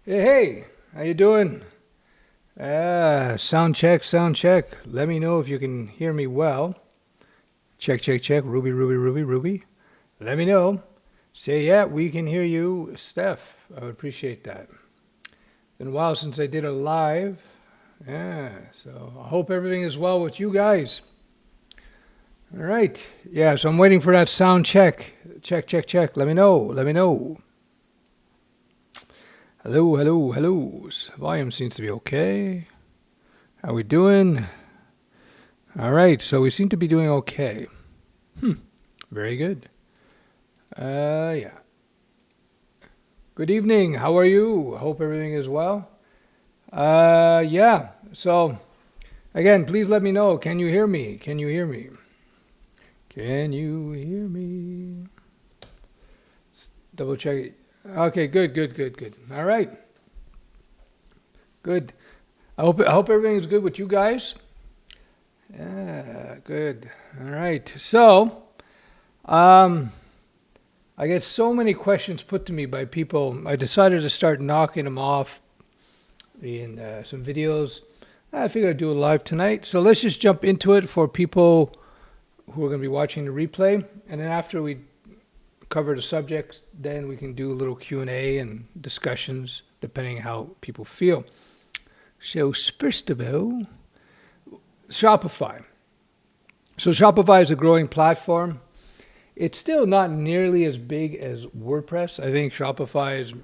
Hey, how you doing? Sound check, sound check. Let me know if you can hear me well. Check, check, check. Ruby, Ruby, Ruby, Ruby. Let me know. Say, yeah, we can hear you, Stef. I would appreciate that. Been a while since I did a live. Yeah, so I hope everything is well with you guys. All right. Yeah, so I'm waiting for that sound check. Check, check, check. Let me know. Let me know. Hello, hello, hello. Volume seems to be okay. How we doing? All right, so we seem to be doing okay. Very good. Yeah. Good evening. How are you? I hope everything is well. Yeah. So, again, please let me know. Can you hear me? Can you hear me? Can you hear me? Double check it. Okay, good, good, good, good. All right. Good. I hope everything is good with you guys. Yeah, good. All right. So, I get so many questions put to me by people. I decided to start knocking them off in some videos. I figured I'd do a live tonight. So let's just jump into it for people who are going to be watching the replay. And then after we cover the subjects, then we can do a little Q&A and discussions depending how people feel. So first of all, Shopify. So Shopify is a growing platform. It's still not nearly as big as WordPress. I think Shopify is,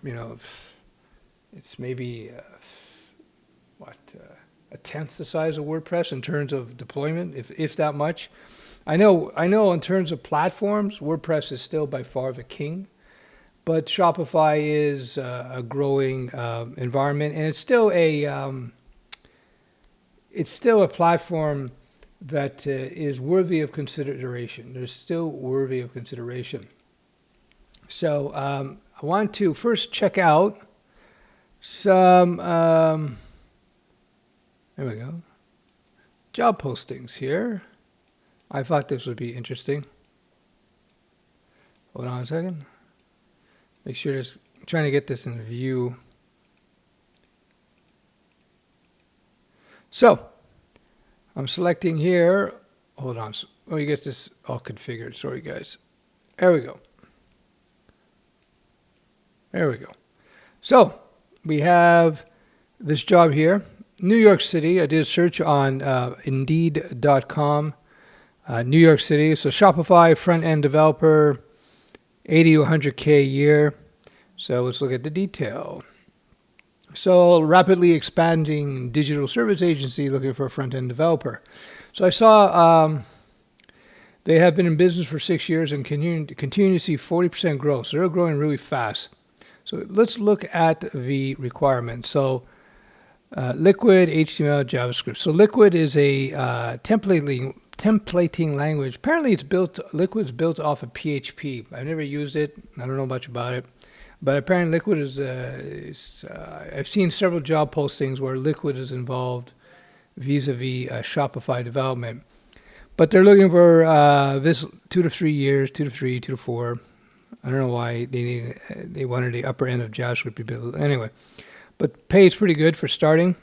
it's maybe a tenth the size of WordPress in terms of deployment, if that much. I know in terms of platforms, WordPress is still by far the king, but Shopify is a growing environment, and it's still a platform that is worthy of consideration. They're still worthy of consideration. So I want to first check out some, there we go, job postings here. I thought this would be interesting. Hold on a second. Make sure I'm trying to get this in view. So, I'm selecting here. Hold on. Oh, you get this all configured. Sorry, guys. There we go. There we go. So, we have this job here. New York City. I did a search on Indeed.com. New York City. So, Shopify front-end developer, 80 to 100K a year. So, let's look at the detail. So, rapidly expanding digital service agency looking for a front-end developer. So, I saw they have been in business for 6 years and continue to see 40% growth. So, they're growing really fast. So, let's look at the requirements. So, Liquid, HTML, JavaScript. So, Liquid is a templating language. Apparently, Liquid's built off of PHP. I've never used it. I don't know much about it. But apparently Liquid is I've seen several job postings where Liquid is involved vis-a-vis Shopify development. But they're looking for this 2 to 3 years, 2 to 3, 2 to 4. I don't know why they wanted the upper end of JavaScript build. Anyway, but pay is pretty good for starting.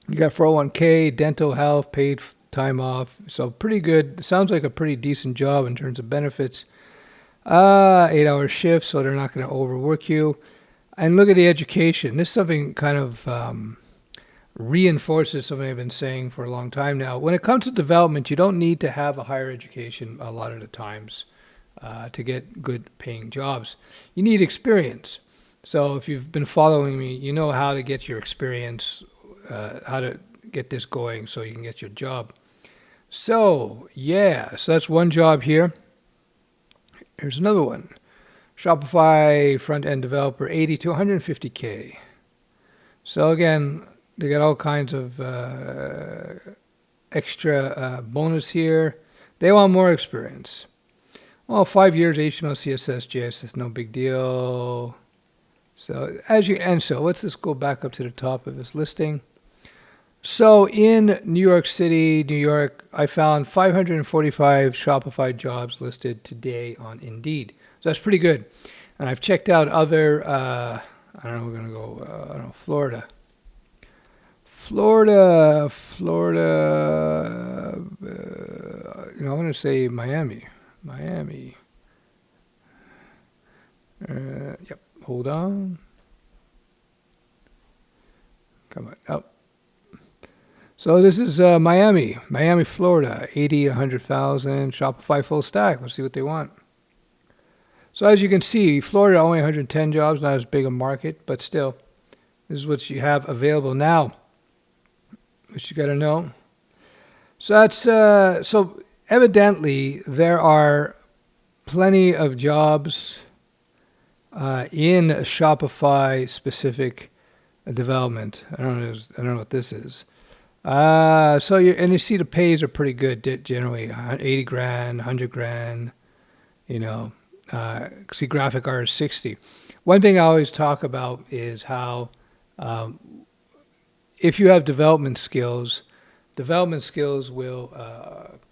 You got 401k, dental health, paid time off. So pretty good. Sounds like a pretty decent job in terms of benefits. 8-hour shifts, so they're not going to overwork you. And look at the education. This is something kind of reinforces something I've been saying for a long time now. When it comes to development, you don't need to have a higher education a lot of the times to get good paying jobs. You need experience. So if you've been following me, you know how to get your experience, how to get this going so you can get your job. So, yeah, so that's one job here. Here's another one. Shopify front-end developer, 80 to 150K. So again, they got all kinds of extra bonus here. They want more experience. Well, 5 years HTML, CSS, JS, no big deal. So let's just go back up to the top of this listing. So in New York City, New York, I found 545 Shopify jobs listed today on Indeed. So that's pretty good. And I've checked out other I don't know, we're going to go, I don't know, Florida. Florida, I'm going to say Miami. Yep, hold on. Come on, up. So this is Miami, Florida, 80, 100,000, Shopify full stack. Let's see what they want. So as you can see, Florida only 110 jobs, not as big a market, but still, this is what you have available now, which you got to know. So that's so evidently there are plenty of jobs in Shopify specific development. I don't know what this is. So you see the pays are pretty good generally, 80 grand, 100 grand, see graphic artist 60. One thing I always talk about is how if you have development skills will,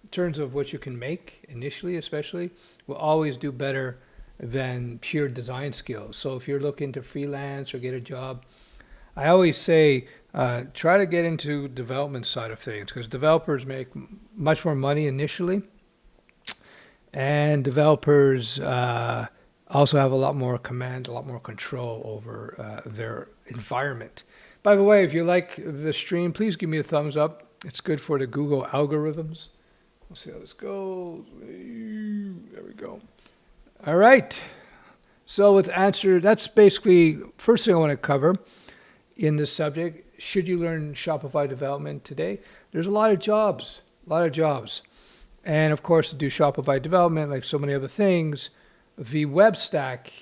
in terms of what you can make initially especially, will always do better than pure design skills. So if you're looking to freelance or get a job, I always say try to get into development side of things, because developers make much more money initially, and developers also have a lot more command, a lot more control over their environment. By the way, if you like the stream, please give me a thumbs up. It's good for the Google algorithms. We'll see how this goes. There we go. All right. So let's answer. That's basically first thing I want to cover in this subject. Should you learn Shopify development today? There's a lot of jobs. And of course, to do Shopify development, like so many other things, the web stack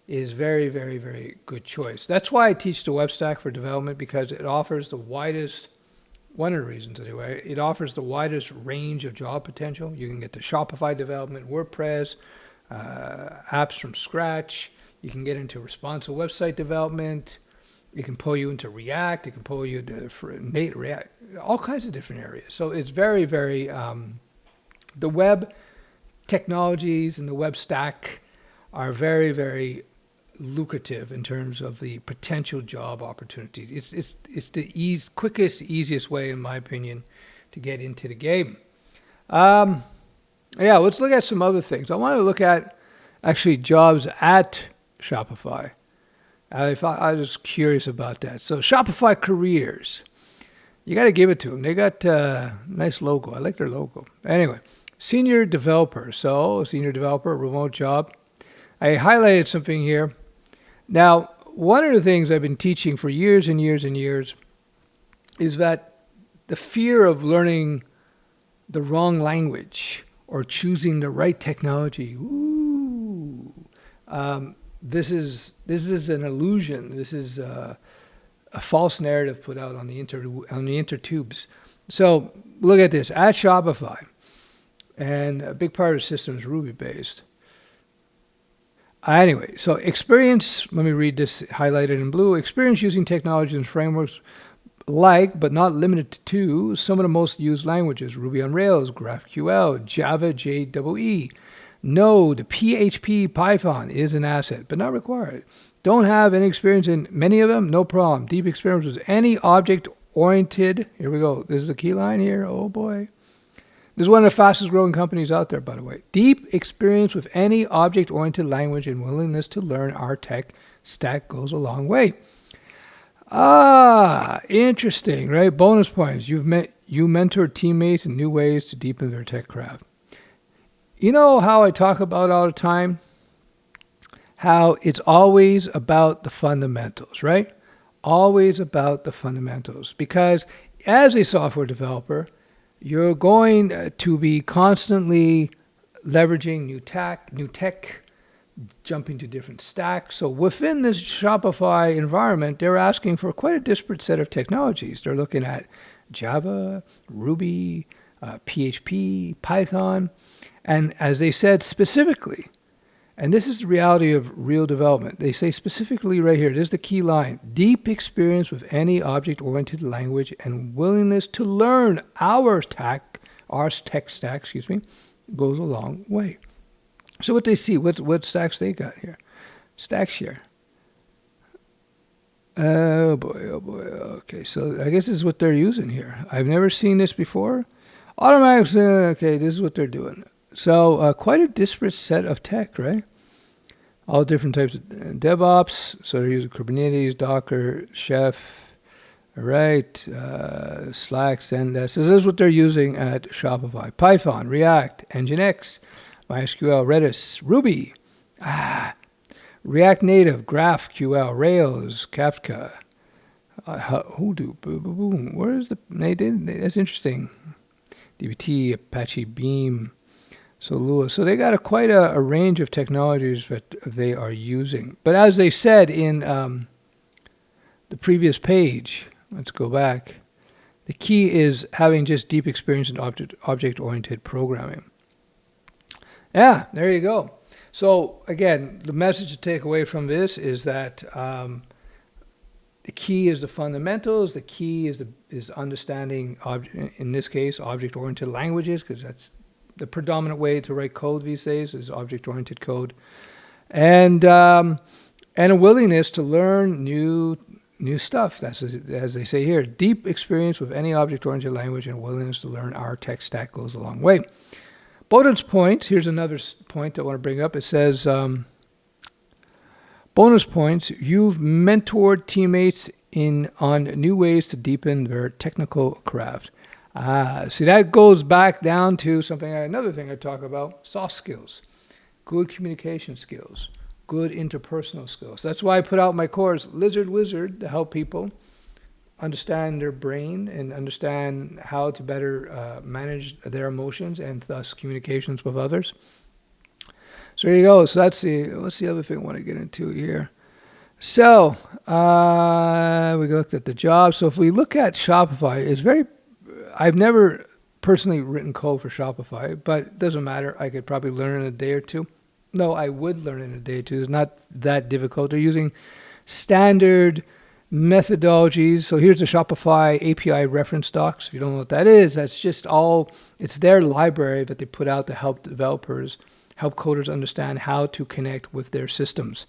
is very, very, very good choice. That's why I teach the web stack for development, because it offers the widest, one of the reasons anyway, it offers the widest range of job potential. You can get to Shopify development, WordPress, apps from scratch. You can get into responsive website development. It can pull you into React. It can pull you to native React, all kinds of different areas. So it's very, very, the web technologies and the web stack are very, very lucrative in terms of the potential job opportunities. It's the quickest, easiest way, in my opinion, to get into the game. Let's look at some other things. I want to look at actually jobs at Shopify. I was curious about that. So Shopify careers, you got to give it to them. They got a nice logo. I like their logo. Anyway, senior developer. So senior developer, remote job. I highlighted something here. Now, one of the things I've been teaching for years and years and years is that the fear of learning the wrong language or choosing the right technology. This is an illusion. This is a false narrative put out on the intertubes. So look at this. At Shopify, and a big part of the system is Ruby based. Anyway, so experience, let me read this highlighted in blue. Experience using technologies and frameworks like, but not limited to, some of the most used languages: Ruby on Rails, GraphQL, Java, JEE, Node, PHP, Python is an asset, but not required. Don't have any experience in many of them? No problem. Deep experience with any object-oriented, here we go. This is the key line here. Oh boy. This is one of the fastest growing companies out there, by the way. Deep experience with any object-oriented language and willingness to learn our tech stack goes a long way. Interesting, right? Bonus points. You mentor teammates in new ways to deepen their tech craft. You know how I talk about all the time? How it's always about the fundamentals, right? Always about the fundamentals. Because as a software developer, you're going to be constantly leveraging new tech, jumping to different stacks. So within this Shopify environment, they're asking for quite a disparate set of technologies. They're looking at Java, Ruby, PHP, Python. And as they said specifically, and this is the reality of real development, they say specifically right here, this is the key line: deep experience with any object-oriented language and willingness to learn our tech stack, goes a long way. So what they see, what stacks they got here? Stacks here. Oh boy, oh boy. Okay, so I guess this is what they're using here. I've never seen this before. Automatics, okay, this is what they're doing. So quite a disparate set of tech, right? All different types of DevOps. So they're using Kubernetes, Docker, Chef, all right, Slack, Zendesk. So this is what they're using at Shopify. Python, React, Nginx, MySQL, Redis, Ruby, React Native, GraphQL, Rails, Kafka, Hoodoo, boom. Where is the? That's interesting. DBT, Apache Beam, Solua. So they got quite a range of technologies that they are using. But as they said in the previous page, let's go back. The key is having just deep experience in object-oriented programming. Yeah, there you go. So again, the message to take away from this is that the key is the fundamentals. The key is understanding, in this case, object-oriented languages, because that's the predominant way to write code these days is object-oriented code, and a willingness to learn new stuff. That's, as they say here, deep experience with any object-oriented language and willingness to learn our tech stack goes a long way. Bonus points. Here's another point I want to bring up. It says, bonus points. You've mentored teammates on new ways to deepen their technical craft. See, that goes back down to another thing I talk about, soft skills, good communication skills, good interpersonal skills. That's why I put out my course, Lizard Wizard, to help people understand their brain and understand how to better manage their emotions and thus communications with others. So there you go. So what's the other thing I want to get into here? So we looked at the job. So if we look at Shopify, I've never personally written code for Shopify, but it doesn't matter. I could probably learn in a day or two. No, I would learn in a day or two. It's not that difficult. They're using standard methodologies. So here's the Shopify API reference docs. If you don't know what that is, that's just it's their library that they put out to help developers, help coders understand how to connect with their systems.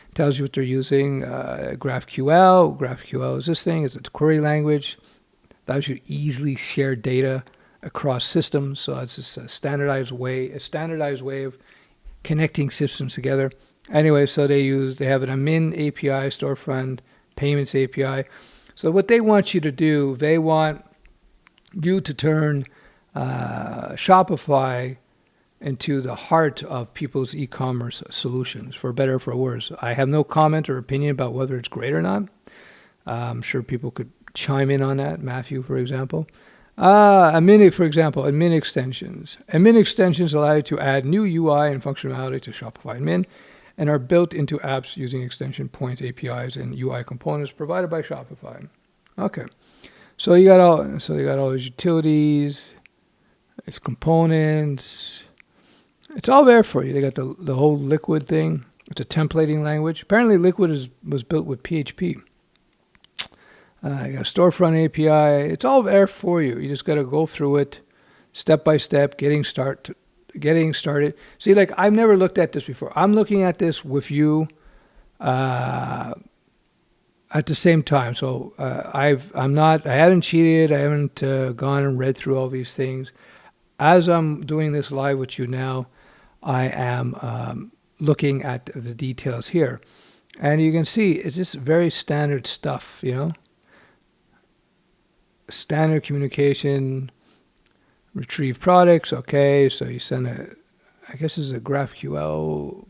It tells you what they're using. GraphQL. GraphQL is this thing. It's a query language. Allows you to easily share data across systems. So it's just a standardized way of connecting systems together. Anyway, so they have an admin API, storefront, payments API. So what they want you to do, they want you to turn Shopify into the heart of people's e-commerce solutions, for better or for worse. I have no comment or opinion about whether it's great or not. I'm sure people could chime in on that. Matthew, for example. Admin extensions. Admin extensions allow you to add new UI and functionality to Shopify Admin and are built into apps using extension points, APIs, and UI components provided by Shopify. Okay, so you got all these utilities, its components. It's all there for you. They got the whole Liquid thing. It's a templating language. Apparently, Liquid was built with PHP. You got a storefront API. It's all there for you. You just got to go through it step by step, getting started. See, like, I've never looked at this before. I'm looking at this with you at the same time. So I haven't cheated. I haven't gone and read through all these things. As I'm doing this live with you now, I am looking at the details here. And you can see it's just very standard stuff, Standard communication, retrieve products. Okay, so you send I guess this is a GraphQL.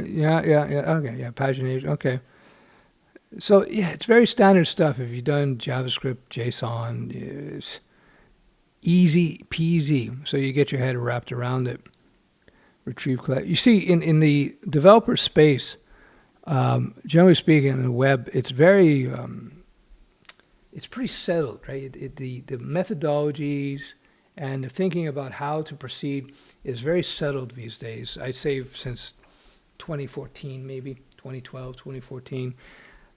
Yeah. Okay, yeah, pagination. Okay. So yeah, it's very standard stuff. If you've done JavaScript, JSON, it's easy peasy. So you get your head wrapped around it. Retrieve, collect. You see, in the developer space, generally speaking, in the web, it's very it's pretty settled, right? The methodologies and the thinking about how to proceed is very settled these days. I'd say since 2014, maybe 2012, 2014.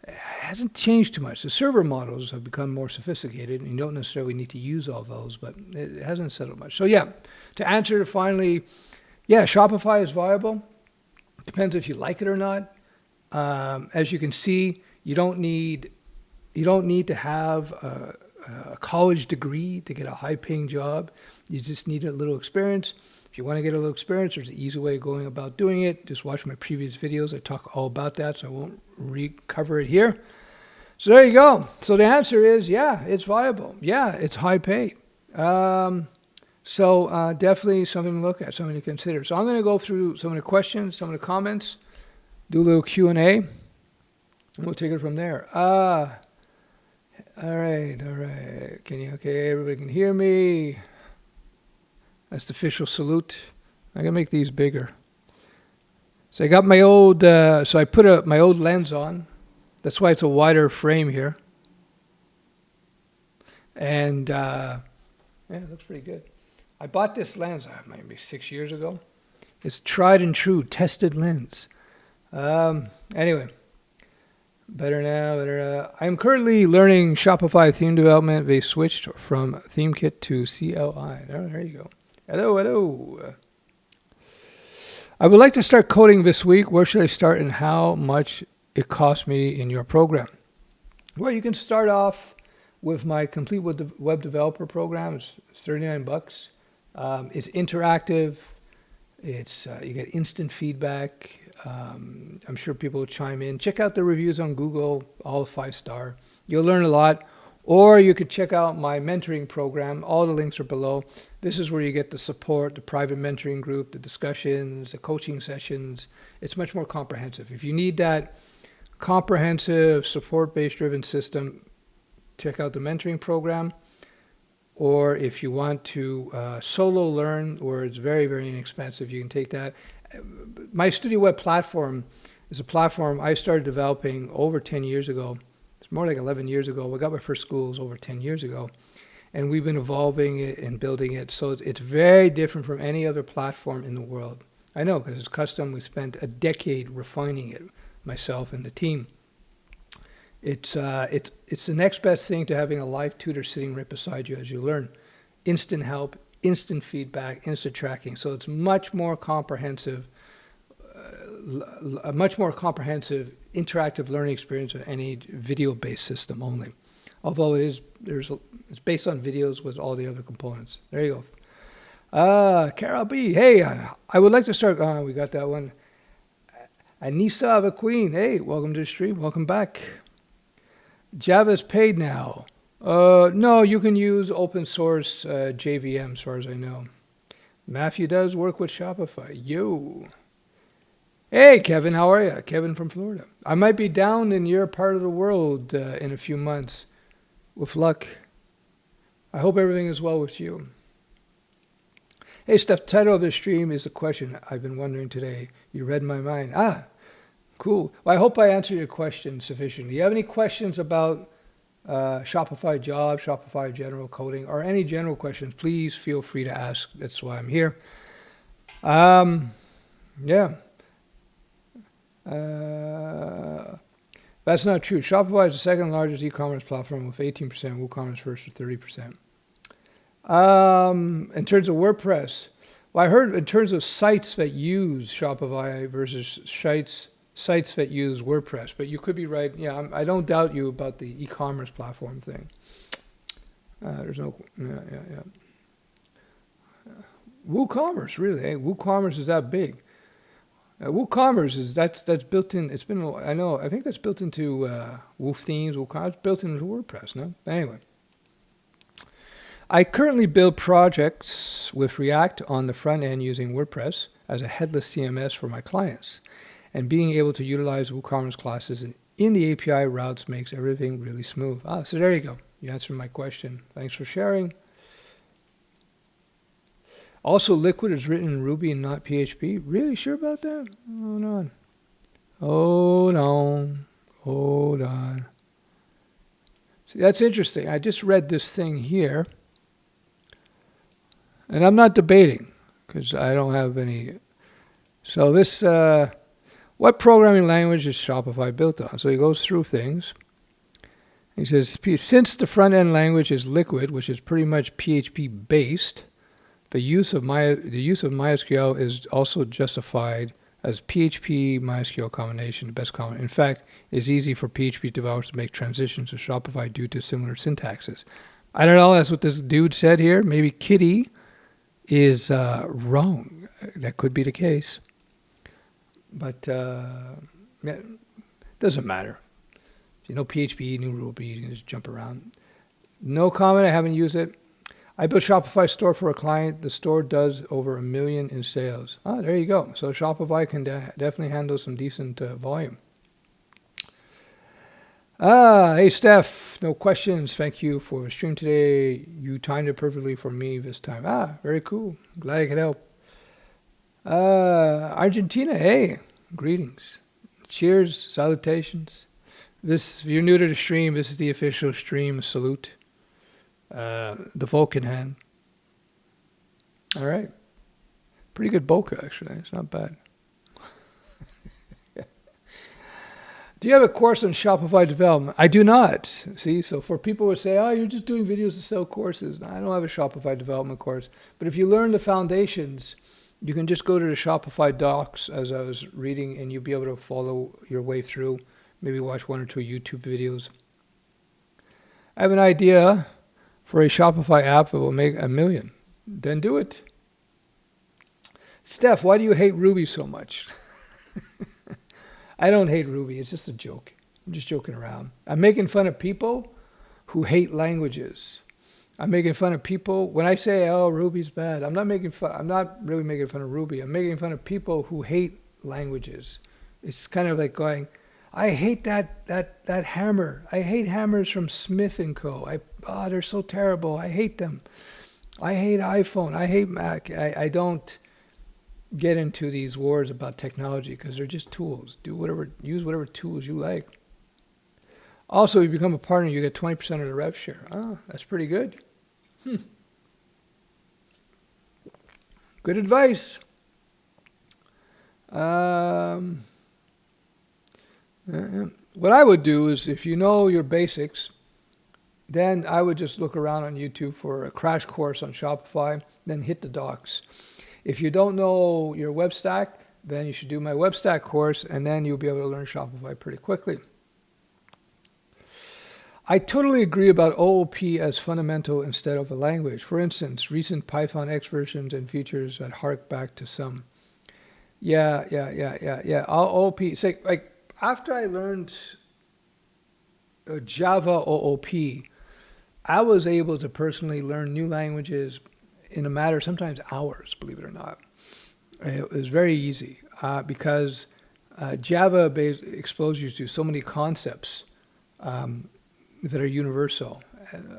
It hasn't changed too much. The server models have become more sophisticated, and you don't necessarily need to use all those, but it hasn't settled much. So yeah, to answer finally, yeah, Shopify is viable. Depends if you like it or not. As you can see, you don't need to have a college degree to get a high-paying job. You just need a little experience. If you want to get a little experience, there's an easy way of going about doing it. Just watch my previous videos. I talk all about that, so I won't recover it here. So there you go. So the answer is, yeah, it's viable. Yeah, it's high paid. So definitely something to look at, something to consider. So I'm going to go through some of the questions, some of the comments, do a little Q&A, and we'll take it from there. All right. Okay, everybody can hear me. That's the official salute. I'm going to make these bigger. So I got my old, so I put my old lens on. That's why it's a wider frame here. And yeah, it looks pretty good. I bought this lens maybe 6 years ago. It's tried and true, tested lens. Anyway, better now. I'm currently learning Shopify theme development. They switched from ThemeKit to CLI. There you go. Hello. I would like to start coding this week. Where should I start and how much it costs me in your program? Well, you can start off with my complete web developer program. It's $39. It's interactive. It's you get instant feedback. I'm sure people will chime in. Check out the reviews on Google, all 5-star. You'll learn a lot. Or you could check out my mentoring program. All the links are below. This is where you get the support, the private mentoring group, the discussions, the coaching sessions. It's much more comprehensive. If you need that comprehensive support-based driven system, check out the mentoring program. Or if you want to solo learn, where it's very, very inexpensive, you can take that. My Studioweb platform is a platform I started developing over 10 years ago. It's more like 11 years ago. I got my first schools over 10 years ago. And we've been evolving it and building it. So it's very different from any other platform in the world. I know, because it's custom. We spent a decade refining it, myself and the team. It's the next best thing to having a live tutor sitting right beside you as you learn. Instant help, instant feedback, instant tracking. So it's much more comprehensive, a much more comprehensive interactive learning experience than any video-based system only. Although it's based on videos with all the other components. There you go. Carol B. Hey, I would like to start. We got that one. Anissa of a Queen. Hey, welcome to the stream. Welcome back. Java's paid now. No, you can use open source JVM as far as I know. Matthew does work with Shopify. Yo. Hey, Kevin, how are you? Kevin from Florida. I might be down in your part of the world in a few months. With luck. I hope everything is well with you. Hey, Stef, the title of this stream is a question I've been wondering today. You read my mind. Cool. Well, I hope I answered your question sufficiently. You have any questions about Shopify jobs, Shopify general coding, or any general questions, please feel free to ask. That's why I'm here. Yeah. That's not true. Shopify is the second largest e-commerce platform with 18%. WooCommerce first with 30%. In terms of WordPress, well, I heard in terms of sites that use Shopify versus sites that use WordPress, but you could be right. Yeah, I don't doubt you about the e-commerce platform thing. There's no, yeah. WooCommerce, really? Hey, WooCommerce is that big? WooCommerce is that's built in. It's been I think that's built into Woof Themes. WooCommerce built into WordPress. No, anyway. I currently build projects with React on the front end using WordPress as a headless CMS for my clients, and being able to utilize WooCommerce classes in the API routes makes everything really smooth. So there you go. You answered my question. Thanks for sharing. Also, Liquid is written in Ruby and not PHP. Really sure about that? Hold on. See, that's interesting. I just read this thing here. And I'm not debating because I don't have any. So this, what programming language is Shopify built on? So he goes through things. He says, since the front end language is Liquid, which is pretty much PHP based, the use of MySQL is also justified as PHP MySQL combination, the best combination. In fact, it's easy for PHP developers to make transitions to Shopify due to similar syntaxes. I don't know. That's what this dude said here. Maybe Kitty is wrong. That could be the case. But it doesn't matter. You know PHP, new Ruby, you can just jump around. No comment. I haven't used it. I built Shopify store for a client. The store does over $1 million in sales. Ah, there you go. So Shopify can definitely handle some decent volume. Hey, Stef. No questions. Thank you for the stream today. You timed it perfectly for me this time. Very cool. Glad I could help. Argentina. Hey, greetings. Cheers. Salutations. If you're new to the stream, this is the official stream salute. The Vulcan hand. All right. Pretty good bokeh, actually. It's not bad. Do you have a course on Shopify development? I do not. See, so for people who say, oh, you're just doing videos to sell courses. No, I don't have a Shopify development course. But if you learn the foundations, you can just go to the Shopify docs as I was reading, and you'll be able to follow your way through. Maybe watch 1 or 2 YouTube videos. I have an idea for a Shopify app that will make $1 million. Then do it. Steph, why do you hate Ruby so much? I don't hate Ruby. It's just a joke. I'm just joking around. I'm making fun of people who hate languages. I'm making fun of people. When I say, oh, Ruby's bad, I'm not really making fun of Ruby. I'm making fun of people who hate languages. It's kind of like going, I hate that hammer. I hate hammers from Smith & Co. They're so terrible. I hate them. I hate iPhone. I hate Mac. I don't get into these wars about technology because they're just tools. Use whatever tools you like. Also, if you become a partner, you get 20% of the rev share. That's pretty good. Good advice. What I would do is, if you know your basics, then I would just look around on YouTube for a crash course on Shopify, then hit the docs. If you don't know your web stack, then you should do my web stack course, and then you'll be able to learn Shopify pretty quickly. I totally agree about OOP as fundamental instead of a language. For instance, recent Python X versions and features that hark back to some. Yeah. OOP. Say, like, after I learned Java OOP, I was able to personally learn new languages in a matter, sometimes hours, believe it or not. It was very easy because Java exposes you to so many concepts that are universal,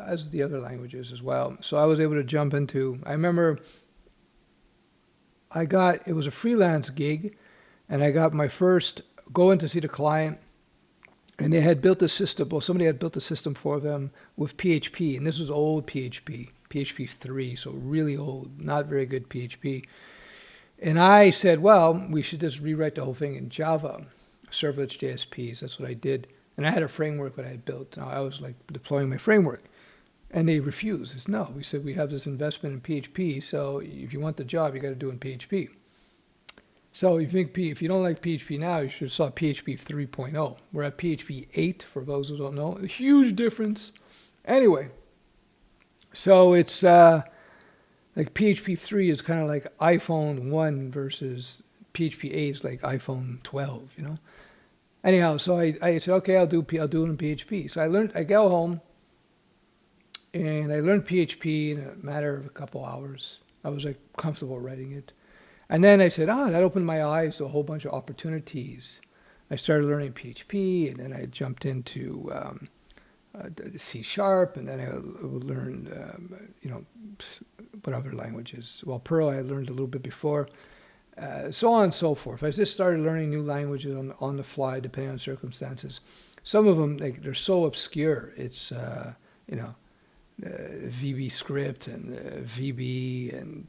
as the other languages as well. So I was able to jump into, I remember it was a freelance gig, and I got my first go in to see the client, and they had built a system, somebody had built a system for them with PHP, and this was old PHP 3, so really old, not very good PHP. And I said, well, we should just rewrite the whole thing in Java, servlets JSPs. That's what I did. And I had a framework that I had built. Now I was like deploying my framework. And they refused. It's no. We said, we have this investment in PHP, so if you want the job, you got to do it in PHP. So if you don't like PHP now, you should have saw PHP 3.0. We're at PHP 8, for those who don't know. A huge difference. Anyway, so it's like PHP 3 is kind of like iPhone 1 versus PHP 8 is like iPhone 12, you know? Anyhow, so I said, okay, I'll do it in PHP. So I go home, and I learned PHP in a matter of a couple hours. I was like comfortable writing it. And then I said, that opened my eyes to a whole bunch of opportunities. I started learning PHP, and then I jumped into C#, and then I learned, what other languages? Well, Perl I had learned a little bit before, so on and so forth. I just started learning new languages on the fly, depending on circumstances. Some of them, they're so obscure. It's, VB script and VB, and,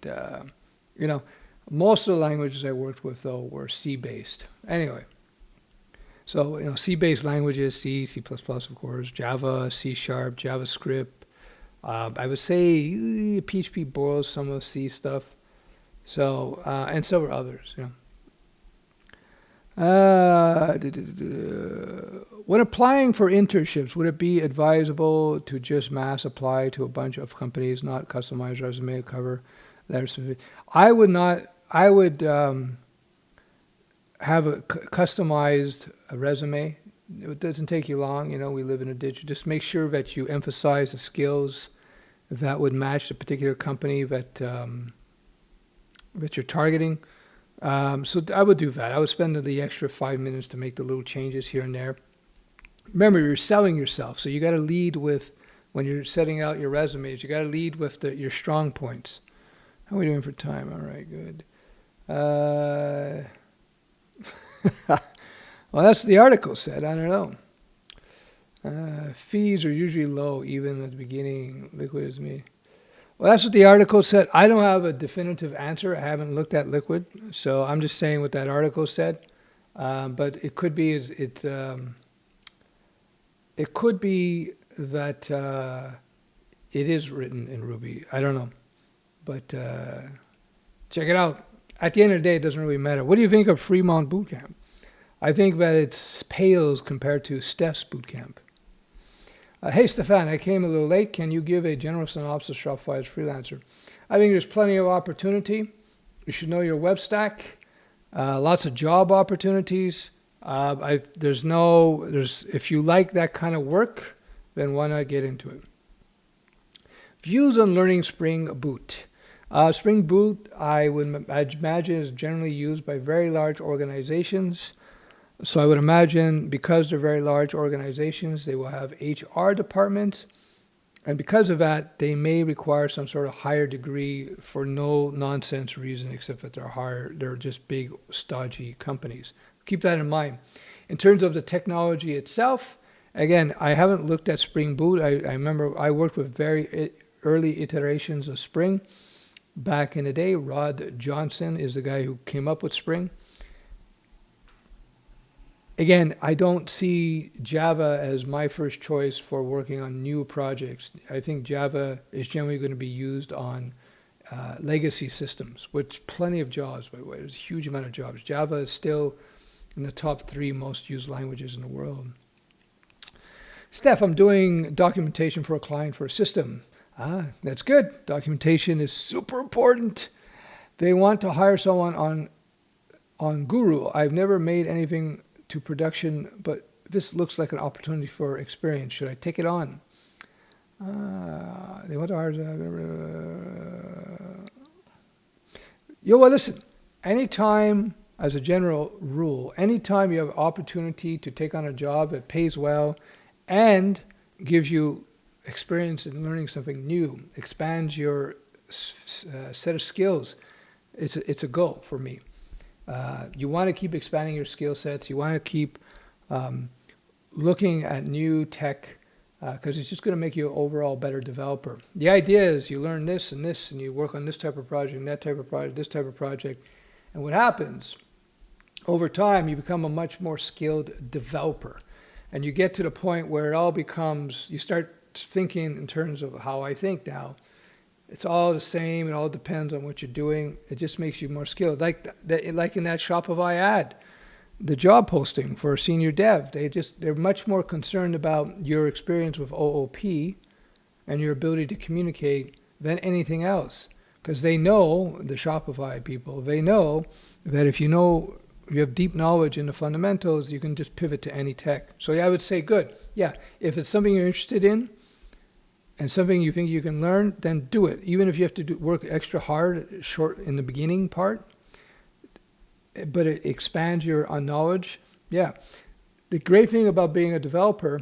most of the languages I worked with, though, were C-based. Anyway, so, C-based languages, C, C++, of course, Java, C#, JavaScript. I would say PHP borrows some of C stuff. So, and several others, When applying for internships, would it be advisable to just mass apply to a bunch of companies, not customize resume cover? I would not. I would have a customized resume. It doesn't take you long. We live in a digital. Just make sure that you emphasize the skills that would match the particular company that you're targeting. So I would do that. I would spend the extra 5 minutes to make the little changes here and there. Remember, you're selling yourself, so you got to lead with, when you're setting out your resumes, you got to lead with your strong points. How are we doing for time? All right, good. Well, that's what the article said. I don't know. Fees are usually low, even at the beginning. Liquid is me. Well, that's what the article said. I don't have a definitive answer. I haven't looked at Liquid, so I'm just saying what that article said. But it could be it could be that it is written in Ruby. I don't know, but check it out. At the end of the day, it doesn't really matter. What do you think of Fremont Bootcamp? I think that it pales compared to Stef's Bootcamp. Hey, Stefan, I came a little late. Can you give a general synopsis of Shopify as freelancer? I think there's plenty of opportunity. You should know your web stack. Lots of job opportunities. If you like that kind of work, then why not get into it? Views on learning Spring Boot. Spring Boot, I imagine, is generally used by very large organizations. So I would imagine because they're very large organizations, they will have HR departments. And because of that, they may require some sort of higher degree for no nonsense reason, except that they're just big, stodgy companies. Keep that in mind. In terms of the technology itself, again, I haven't looked at Spring Boot. I remember I worked with very early iterations of Spring back in the day. Rod Johnson is the guy who came up with Spring. Again, I don't see Java as my first choice for working on new projects. I think Java is generally going to be used on legacy systems, which plenty of jobs, by the way. There's a huge amount of jobs. Java is still in the top 3 most used languages in the world. Steph, I'm doing documentation for a client for a system. That's good. Documentation is super important. They want to hire someone on Guru. I've never made anything to production, but this looks like an opportunity for experience. Should I take it on? They want to hire. Well, listen. Anytime, as a general rule, anytime you have opportunity to take on a job that pays well and gives you experience in learning something new, expands your set of skills, it's a go for me. You want to keep expanding your skill sets. You want to keep looking at new tech because it's just going to make you an overall better developer. The idea is you learn this, and you work on this type of project, and that type of project, this type of project. And what happens, over time, you become a much more skilled developer. And you get to the point where it all becomes, you start thinking in terms of how I think now. It's all the same. It all depends on what you're doing. It just makes you more skilled. Like in that Shopify ad, the job posting for a senior dev, they're much more concerned about your experience with OOP and your ability to communicate than anything else. Because they know, the Shopify people, they know that if you have deep knowledge in the fundamentals, you can just pivot to any tech. So yeah, I would say good. Yeah, if it's something you're interested in, and something you think you can learn, then do it. Even if you have to work extra hard, short in the beginning part, but it expands your knowledge. Yeah. The great thing about being a developer,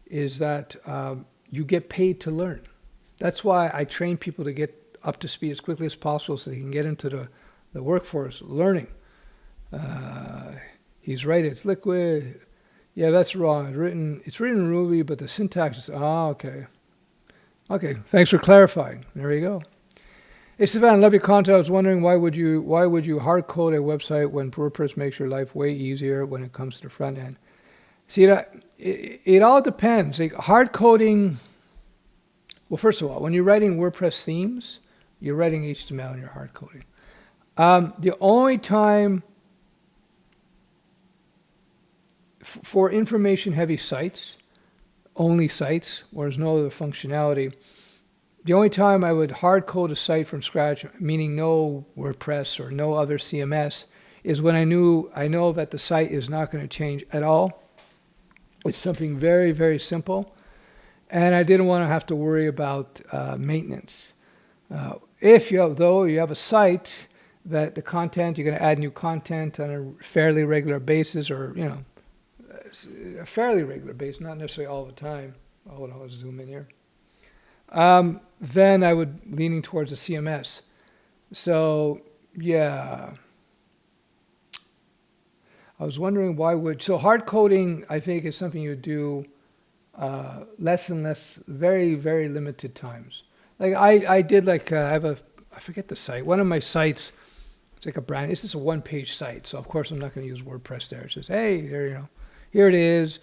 is that you get paid to learn. That's why I train people to get up to speed as quickly as possible so they can get into the workforce learning. He's right, it's Liquid. Yeah, that's wrong. It's written in Ruby, but the syntax is, okay. Okay, thanks for clarifying. There you go. Hey, Stefan, love your content. I was wondering why would you hard code a website when WordPress makes your life way easier when it comes to the front end? See, it all depends. Like hard coding, well, first of all, when you're writing WordPress themes, you're writing HTML and you're hard coding. The only time for information-heavy sites, only sites, where there's no other functionality, the only time I would hard code a site from scratch, meaning no WordPress or no other CMS, is when I know that the site is not going to change at all. It's something very, very simple, and I didn't want to have to worry about maintenance. If you have a site that the content, you're going to add new content on a fairly regular basis, or a fairly regular basis, not necessarily all the time. Hold on, let's zoom in here. Then I would leaning towards a CMS. So yeah, I was wondering so hard coding, I think, is something you do less and less, very, very limited times. Like I did I forget the site. One of my sites, it's like a brand. It's just a one-page site, so of course I'm not going to use WordPress there. It says, hey, here it is.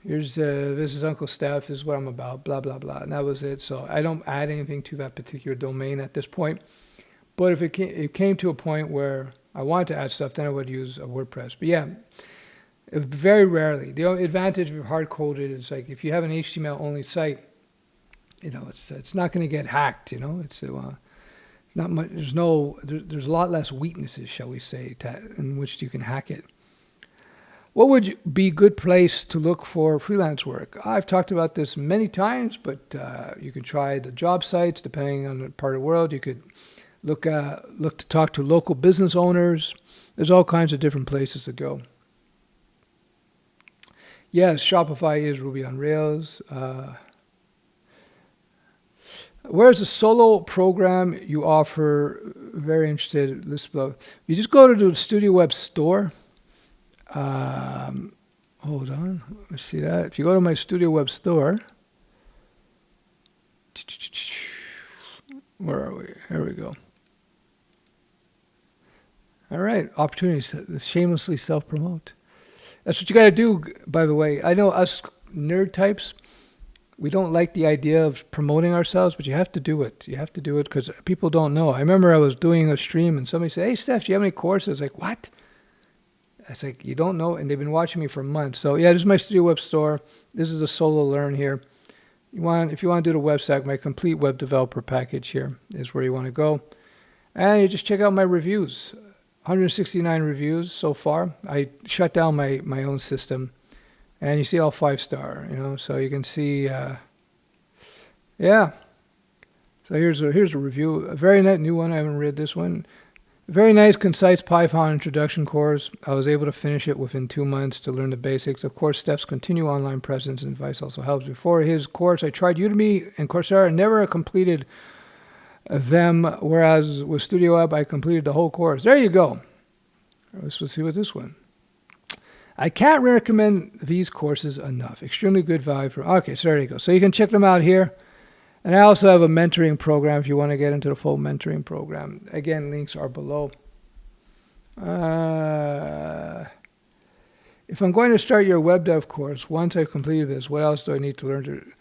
Here's this is Uncle Stef. This is what I'm about. Blah blah blah. And that was it. So I don't add anything to that particular domain at this point. But if it came to a point where I wanted to add stuff, then I would use a WordPress. But yeah, very rarely. The only advantage of hard coded is like if you have an HTML only site, it's not going to get hacked. It's not much. There's a lot less weaknesses, shall we say, in which you can hack it. What would be a good place to look for freelance work? I've talked about this many times, but you can try the job sites depending on the part of the world. You could look to talk to local business owners. There's all kinds of different places to go. Yes, Shopify is Ruby on Rails. Where's the solo program you offer? Very interested. You just go to the Studioweb store. Hold on. Let's see that. If you go to my Studioweb store, where are we? Here we go. All right. Opportunities. Shamelessly self-promote. That's what you got to do, by the way. I know us nerd types, we don't like the idea of promoting ourselves, but you have to do it. You have to do it because people don't know. I remember I was doing a stream and somebody said, hey, Stef, do you have any courses? Like, what? It's like, you don't know, and they've been watching me for months. So yeah, this is my Studioweb store. This is a solo learn here. If you want to do the website, my complete web developer package here is where you want to go. And you just check out my reviews. 169 reviews so far. I shut down my own system, and you see all 5-star, so you can see, yeah. So here's a review, a very nice new one. I haven't read this one. Very nice, concise Python introduction course. I was able to finish it within 2 months to learn the basics. Of course, Stef's continued online presence and advice also helps. Before his course, I tried Udemy and Coursera and never completed them, whereas with Studioweb, I completed the whole course. There you go. Let's see what this one. I can't recommend these courses enough. Extremely good value for. Okay, so there you go. So you can check them out here. And I also have a mentoring program if you want to get into the full mentoring program. Again, links are below. If I'm going to start your web dev course, once I've completed this, what else do I need to learn?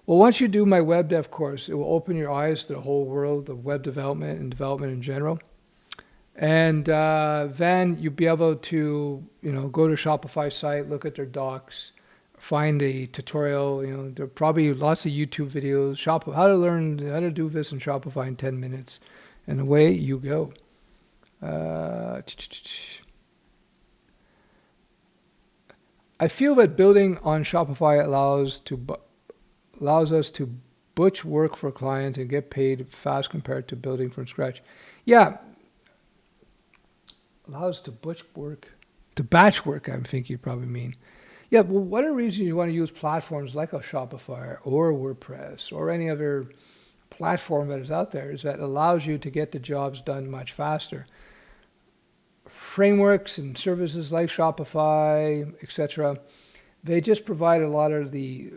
Well, once you do my web dev course, it will open your eyes to the whole world of web development and development in general. And then you'll be able to, go to a Shopify site, look at their docs, find a tutorial. There are probably lots of YouTube videos. How to learn how to do this in Shopify in 10 minutes, and away you go. I feel that building on Shopify allows us to butch work for clients and get paid fast compared to building from scratch. Yeah. Allows to batch work, I think you probably mean. Yeah, well, one of the reasons you want to use platforms like a Shopify or WordPress or any other platform that is out there is that it allows you to get the jobs done much faster. Frameworks and services like Shopify, etc., they just provide a lot of the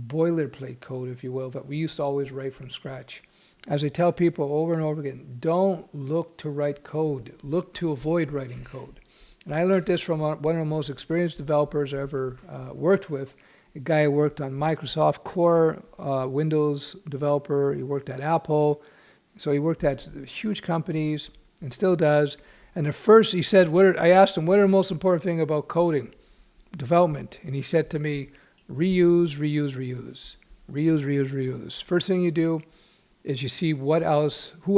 boilerplate code, if you will, that we used to always write from scratch. As I tell people over and over again, don't look to write code. Look to avoid writing code. And I learned this from one of the most experienced developers I ever worked with, a guy who worked on Microsoft Core, Windows developer. He worked at Apple. So he worked at huge companies and still does. And at first he said, I asked him, what are the most important thing about coding development? And he said to me, reuse, reuse, reuse. Reuse, reuse, reuse. First thing you do is you see who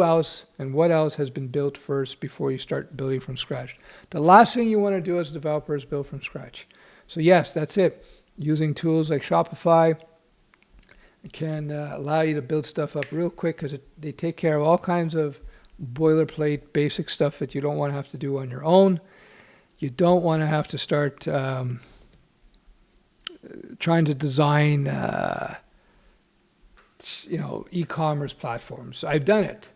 else, and what else has been built first before you start building from scratch. The last thing you want to do as a developer is build from scratch. So yes, that's it. Using tools like Shopify can allow you to build stuff up real quick because they take care of all kinds of boilerplate basic stuff that you don't want to have to do on your own. You don't want to have to start trying to design e-commerce platforms. I've done it.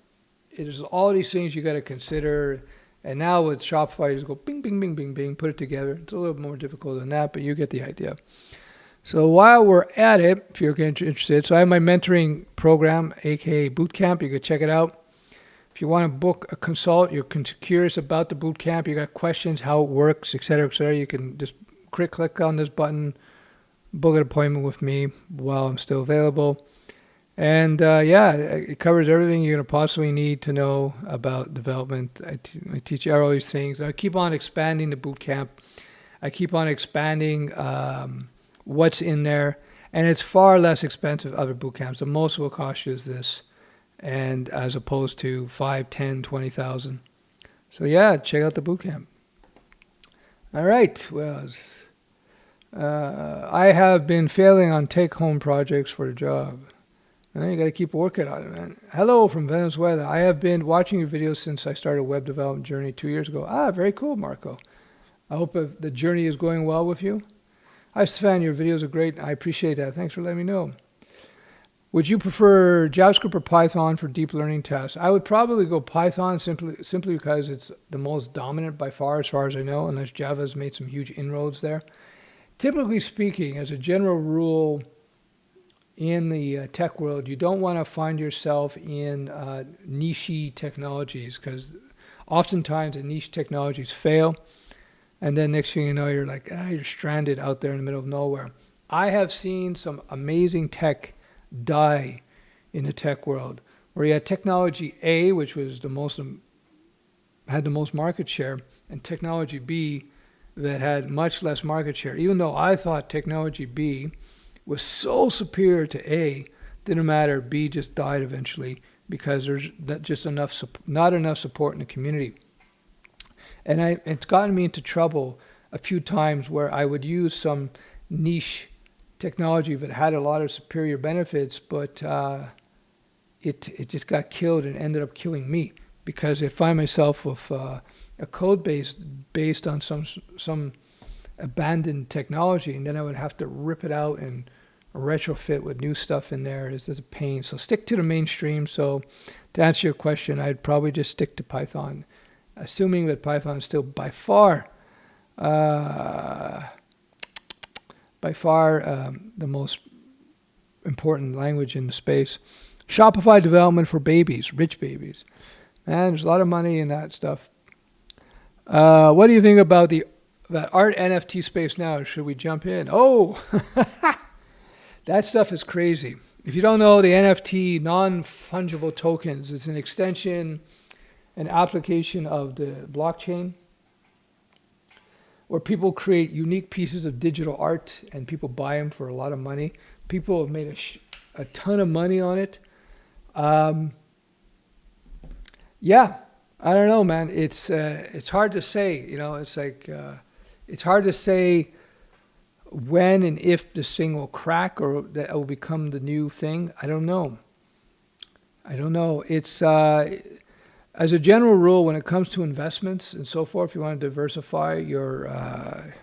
It is all these things you got to consider. And now with Shopify, you just go bing, bing, bing, bing, bing, put it together. It's a little more difficult than that, but you get the idea. So while we're at it, if you're interested, so I have my mentoring program, aka Bootcamp. You can check it out. If you want to book a consult, you're curious about the bootcamp, you got questions, how it works, etc., you can just click on this button, book an appointment with me while I'm still available. And it covers everything you're going to possibly need to know about development. I teach you all these things. I keep on expanding the bootcamp. I keep on expanding what's in there. And it's far less expensive than other bootcamps. The most will cost you is this, and as opposed to 5, 10, 20,000. So yeah, check out the bootcamp. All right. Well, I have been failing on take-home projects for the job. You got to keep working on it, man. Hello from Venezuela. I have been watching your videos since I started a web development journey 2 years ago. Very cool, Marco. I hope the journey is going well with you. Hi, Stefan. Your videos are great. I appreciate that. Thanks for letting me know. Would you prefer JavaScript or Python for deep learning tasks? I would probably go Python simply because it's the most dominant by far as I know, unless Java has made some huge inroads there. Typically speaking, as a general rule, in the tech world, you don't want to find yourself in niche technologies, because oftentimes the niche technologies fail, and then next thing you know, you're like, you're stranded out there in the middle of nowhere. I have seen some amazing tech die in the tech world, where you had technology A, which was had the most market share, and technology B that had much less market share. Even though I thought technology B was so superior to A, didn't matter. B just died eventually because there's just not enough support in the community. And it's gotten me into trouble a few times where I would use some niche technology that had a lot of superior benefits, but it just got killed and ended up killing me, because I find myself with a code base based on some abandoned technology, and then I would have to rip it out and retrofit with new stuff in there. It's a pain. So stick to the mainstream. So to answer your question, I'd probably just stick to Python, assuming that Python is still by far the most important language in the space. Shopify development for babies, rich babies. And there's a lot of money in that stuff. What do you think about that art NFT space now? Should we jump in? Oh, that stuff is crazy. If you don't know, the NFT, non-fungible tokens, it's an extension, an application of the blockchain, where people create unique pieces of digital art and people buy them for a lot of money. People have made a ton of money on it. Yeah, I don't know, man. It's hard to say. It's like it's hard to say when and if this thing will crack or that it will become the new thing. I don't know. It's as a general rule, when it comes to investments and so forth, you want to diversify your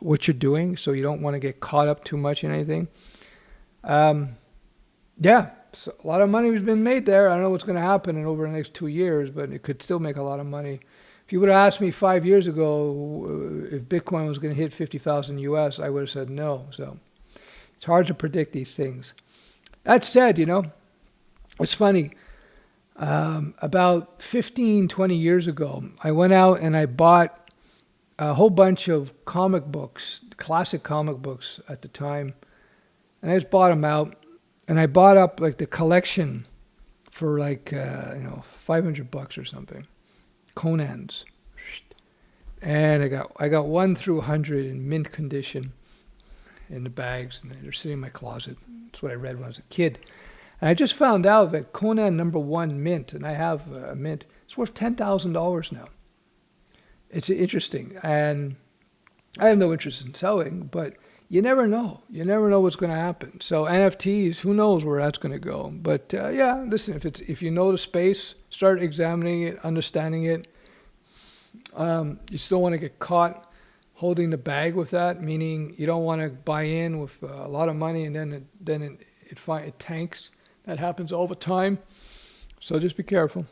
what you're doing, so you don't want to get caught up too much in anything. So a lot of money has been made there. I don't know what's going to happen over the next 2 years, but it could still make a lot of money. If you would have asked me 5 years ago if Bitcoin was going to hit 50,000 US, I would have said no. So it's hard to predict these things. That said, it's funny. About 15, 20 years ago, I went out and I bought a whole bunch of comic books, classic comic books at the time. And I just bought them out. And I bought up like the collection for like, $500 or something. Conans. And I got 1 through 100 in mint condition in the bags, and they're sitting in my closet. That's what I read when I was a kid. And I just found out that Conan #1 mint, and I have a mint, it's worth $10,000 now. It's interesting, and I have no interest in selling, but you never know. You never know what's going to happen. So NFTs, who knows where that's going to go? But yeah, listen, if you know the space, start examining it, understanding it. You still want to get caught holding the bag with that, meaning you don't want to buy in with a lot of money and then it tanks. That happens all the time. So just be careful.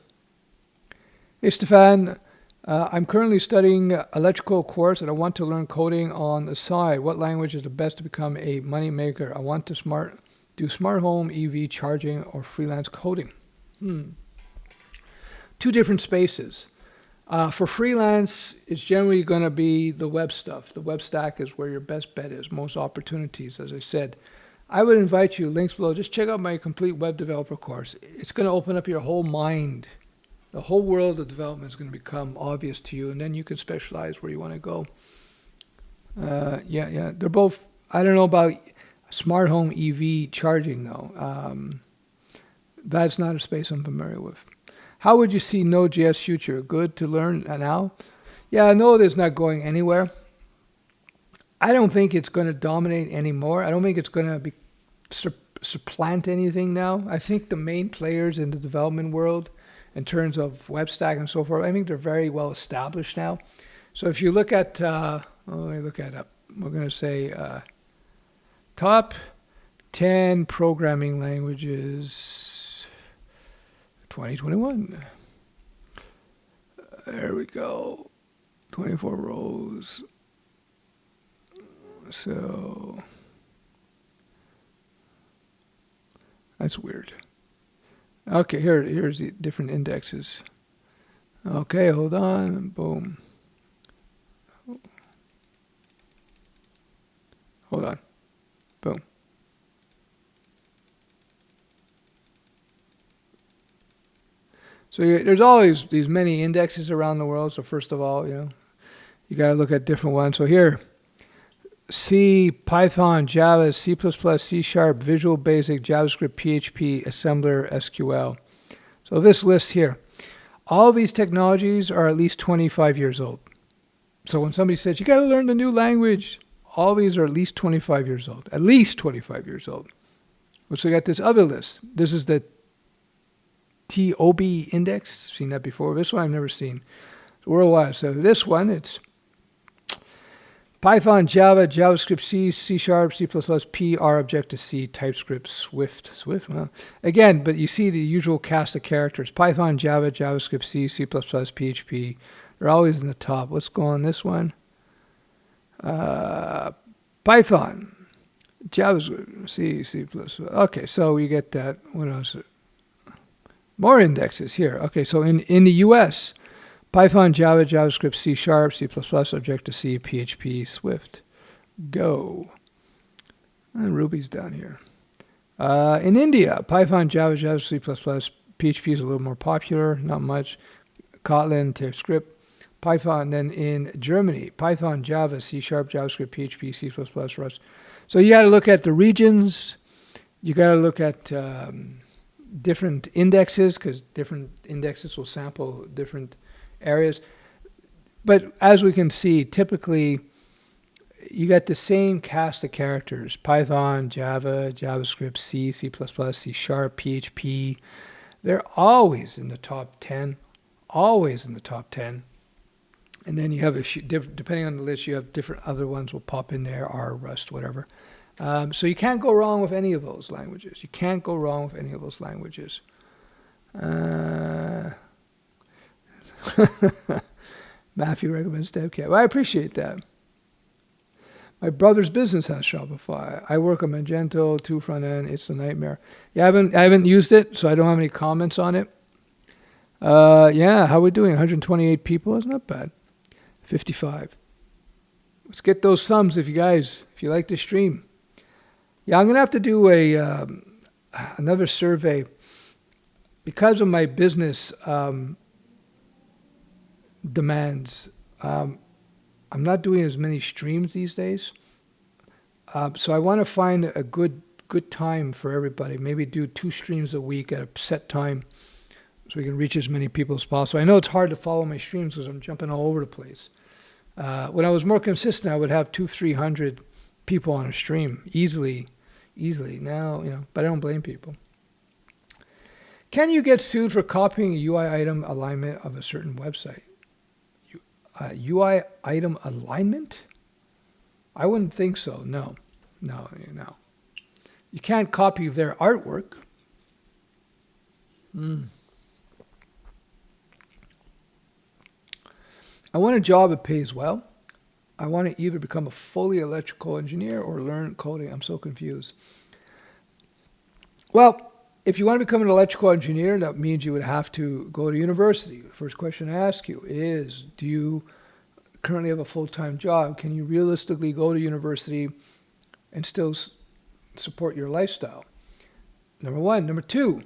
Hey, Stefan. I'm currently studying electrical course and I want to learn coding on the side. What language is the best to become a money maker? I want to do smart home, EV charging, or freelance coding. 2 different spaces. For freelance, it's generally going to be the web stuff. The web stack is where your best bet is, most opportunities, as I said. I would invite you, links below, just check out my complete web developer course. It's going to open up your whole mind. The whole world of development is going to become obvious to you, and then you can specialize where you want to go. Yeah, they're both. I don't know about smart home EV charging though. That's not a space I'm familiar with. How would you see Node.js future? Good to learn now? Yeah, Node is not going anywhere. I don't think it's going to dominate anymore. I don't think it's going to be supplant anything now. I think the main players in the development world, in terms of web stack and so forth, I think they're very well established now. So if you look at, let me look at up. We're going to say top 10 programming languages 2021. There we go. 24 rows. So that's weird. Okay, here's the different indexes. Okay, hold on. Boom. Hold on. Boom. So there's always these many indexes around the world. So first of all, you got to look at different ones. So here, C, Python, Java, C++, C#, Visual Basic, JavaScript, PHP, Assembler, SQL. So this list here, all these technologies are at least 25 years old. So when somebody says, you got to learn the new language, all these are at least 25 years old. At least 25 years old. So we got this other list. This is the TOB index. Seen that before. This one I've never seen. Worldwide. So this one, it's Python, Java, JavaScript, C, C#, C++, P, R, Objective-C, TypeScript, Swift. Well, again, but you see the usual cast of characters. Python, Java, JavaScript, C, C++, PHP. They're always in the top. Let's go on this one. Python, JavaScript, C, C++. Okay, so we get that. What else? More indexes here. Okay, so in the US, Python, Java, JavaScript, C#, C++, Objective-C, PHP, Swift, Go. And Ruby's down here. In India, Python, Java, JavaScript, C++, PHP is a little more popular, not much. Kotlin, TypeScript, Python. Then in Germany, Python, Java, C#, JavaScript, PHP, C++, Rust. So you got to look at the regions. You got to look at different indexes, because different indexes will sample different areas. But as we can see, typically you got the same cast of characters: Python, Java, JavaScript, C, C++, C#, PHP. They're always in the top 10, always in the top 10. And then you have a few, depending on the list, you have different other ones will pop in there, R, Rust, whatever. So you can't go wrong with any of those languages. You can't go wrong with any of those languages. Matthew recommends DevCat. Well, I appreciate that. My brother's business has Shopify. I work on Magento, 2 front end. It's a nightmare. Yeah, I haven't used it, so I don't have any comments on it. Yeah, how are we doing? 128 people. That's not bad. 55. Let's get those thumbs if you like the stream. Yeah, I'm gonna have to do another survey because of my business. demands. I'm not doing as many streams these days. So I want to find a good time for everybody. Maybe do 2 streams a week at a set time so we can reach as many people as possible. I know it's hard to follow my streams because I'm jumping all over the place. When I was more consistent, I would have 200-300 people on a stream easily. Now, but I don't blame people. Can you get sued for copying a UI item alignment of a certain website? UI item alignment? I wouldn't think so. No. You can't copy their artwork. I want a job that pays well. I want to either become a fully electrical engineer or learn coding. I'm so confused. Well, if you want to become an electrical engineer, that means you would have to go to university. The first question I ask you is, do you currently have a full-time job? Can you realistically go to university and still support your lifestyle? Number one. Number two,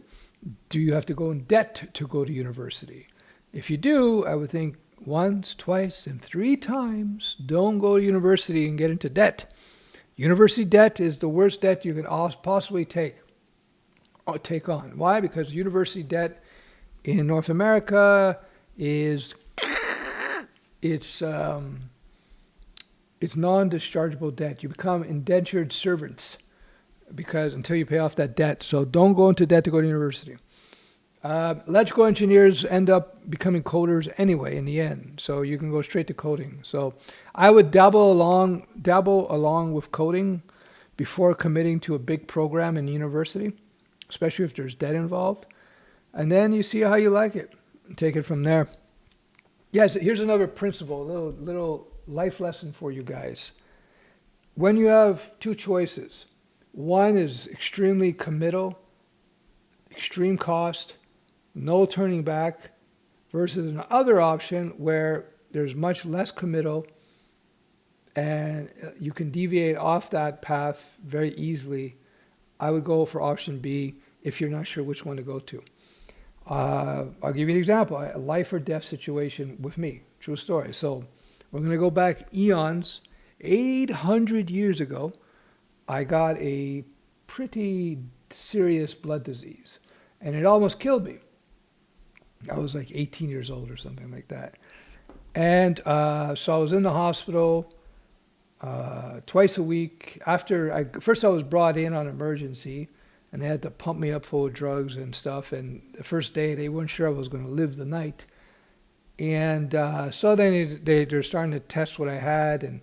do you have to go in debt to go to university? If you do, I would think once, twice, and 3 times, don't go to university and get into debt. University debt is the worst debt you can possibly take on. Why? Because university debt in North America is it's non-dischargeable debt. You become indentured servants because until you pay off that debt. So don't go into debt to go to university. Electrical engineers end up becoming coders anyway in the end, so you can go straight to coding. So I would dabble along with coding before committing to a big program in university, especially if there's debt involved. And then you see how you like it and take it from there. Yes, here's another principle, a little life lesson for you guys. When you have 2 choices, one is extremely committal, extreme cost, no turning back, versus another option where there's much less committal and you can deviate off that path very easily. I would go for option B if you're not sure which one to go to. I'll give you an example, a life or death situation with me, true story. So we're going to go back eons, 800 years ago. I got a pretty serious blood disease and it almost killed me. I was like 18 years old or something like that. And so I was in the hospital twice a week. First I was brought in on emergency and they had to pump me up full of drugs and stuff. And the first day they weren't sure I was going to live the night. And so then they're starting to test what I had and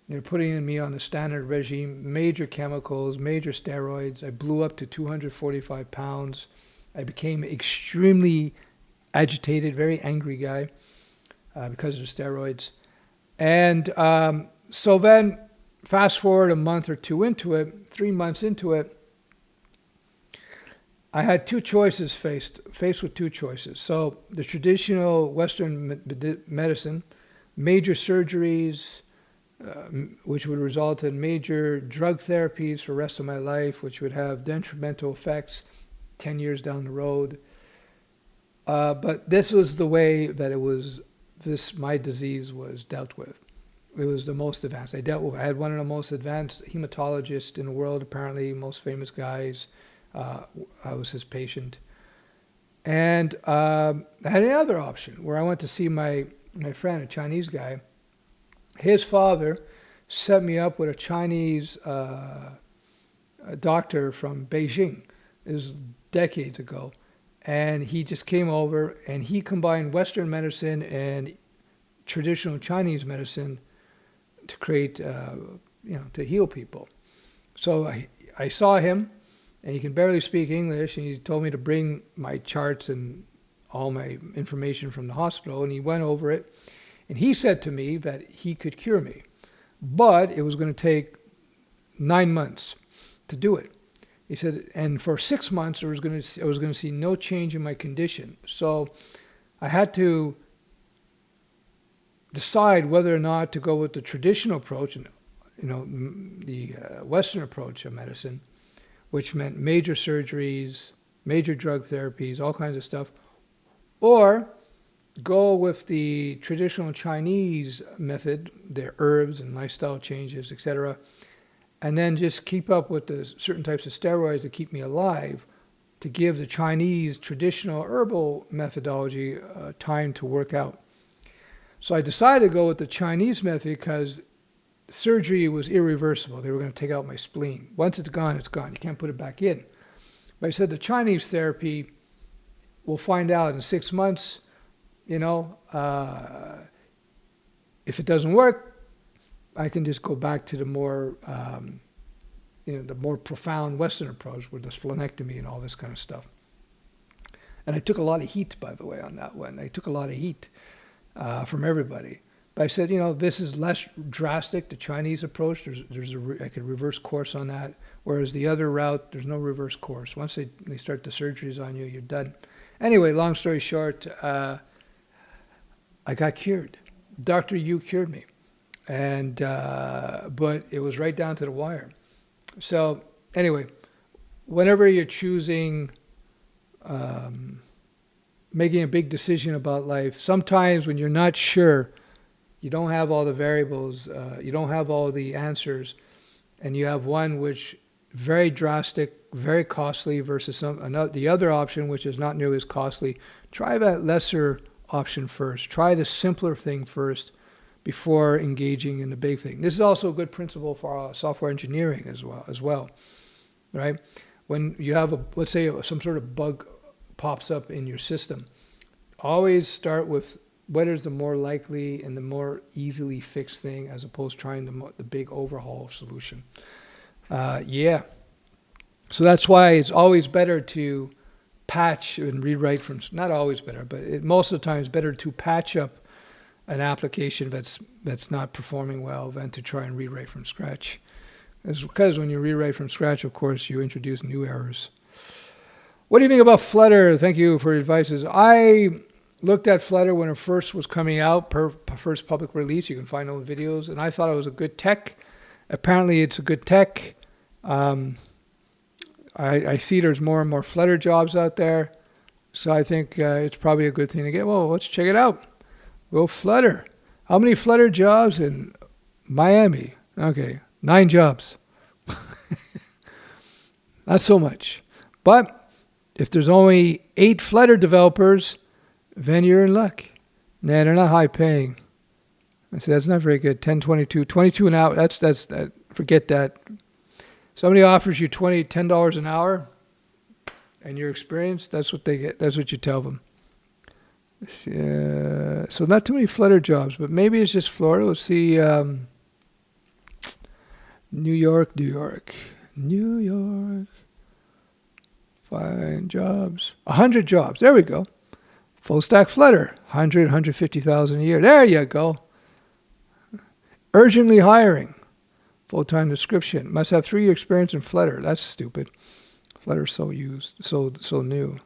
they're putting me on a standard regime, major chemicals, major steroids. I blew up to 245 pounds. I became extremely agitated, very angry guy because of the steroids. And so then fast forward a month or 2 into it, 3 months into it, I had 2 choices faced with 2 choices. So the traditional Western medicine, major surgeries, which would result in major drug therapies for the rest of my life, which would have detrimental effects 10 years down the road. But this was the way that my disease was dealt with. It was the most advanced. I had one of the most advanced hematologists in the world, apparently, most famous guys. I was his patient. And I had another option where I went to see my friend, a Chinese guy. His father set me up with a Chinese doctor from Beijing. It was decades ago. And he just came over and he combined Western medicine and traditional Chinese medicine to create, to heal people. So I saw him and he can barely speak English and he told me to bring my charts and all my information from the hospital and he went over it. And he said to me that he could cure me, but it was going to take 9 months to do it. He said, and for 6 months, I was going to see no change in my condition. So I had to decide whether or not to go with the traditional approach, the Western approach of medicine, which meant major surgeries, major drug therapies, all kinds of stuff, or go with the traditional Chinese method, their herbs and lifestyle changes, etc., and then just keep up with the certain types of steroids that keep me alive, to give the Chinese traditional herbal methodology time to work out. So I decided to go with the Chinese method because surgery was irreversible. They were going to take out my spleen. Once it's gone, it's gone. You can't put it back in. But I said the Chinese therapy, we'll find out in 6 months, if it doesn't work, I can just go back to the more the more profound Western approach with the splenectomy and all this kind of stuff. And I took a lot of heat, by the way, on that one. I took a lot of heat from everybody. But I said, this is less drastic, the Chinese approach. I could reverse course on that. Whereas the other route, there's no reverse course. Once they start the surgeries on you, you're done. Anyway, long story short, I got cured. Dr. Yu cured me. And but it was right down to the wire. So anyway, whenever you're choosing, making a big decision about life, sometimes when you're not sure, you don't have all the variables, you don't have all the answers, and you have one which very drastic, very costly versus the other option, which is not nearly as costly. Try that lesser option first. Try the simpler thing first before engaging in the big thing. This is also a good principle for software engineering as well, right? When you have let's say some sort of bug pops up in your system, always start with what is the more likely and the more easily fixed thing, as opposed to trying the big overhaul solution. So that's why it's always better to patch and rewrite from, not always better, but most of the time it's better to patch up an application that's not performing well than to try and rewrite from scratch. It's because when you rewrite from scratch, of course, you introduce new errors. What do you think about Flutter? Thank you for your advices. I looked at Flutter when it first was coming out, first public release. You can find all the videos, and I thought it was a good tech. Apparently, it's a good tech. I see there's more and more Flutter jobs out there, so I think it's probably a good thing to get. Well, let's check it out. Well, Flutter. How many Flutter jobs in Miami? Okay, 9 jobs. Not so much. But if there's only 8 Flutter developers, then you're in luck. Nah, they're not high paying. I said, that's not very good. 10, 22. 22 an hour, that's forget that. Somebody offers you $10 an hour and you're experienced, that's what they get. That's what you tell them. So not too many Flutter jobs, but maybe it's just Florida. Let's see. New York. Find jobs. 100 jobs. There we go. Full stack Flutter. 150,000 a year. There you go. Urgently hiring. Full-time description. Must have 3 year experience in Flutter. That's stupid. Flutter's so used, so new.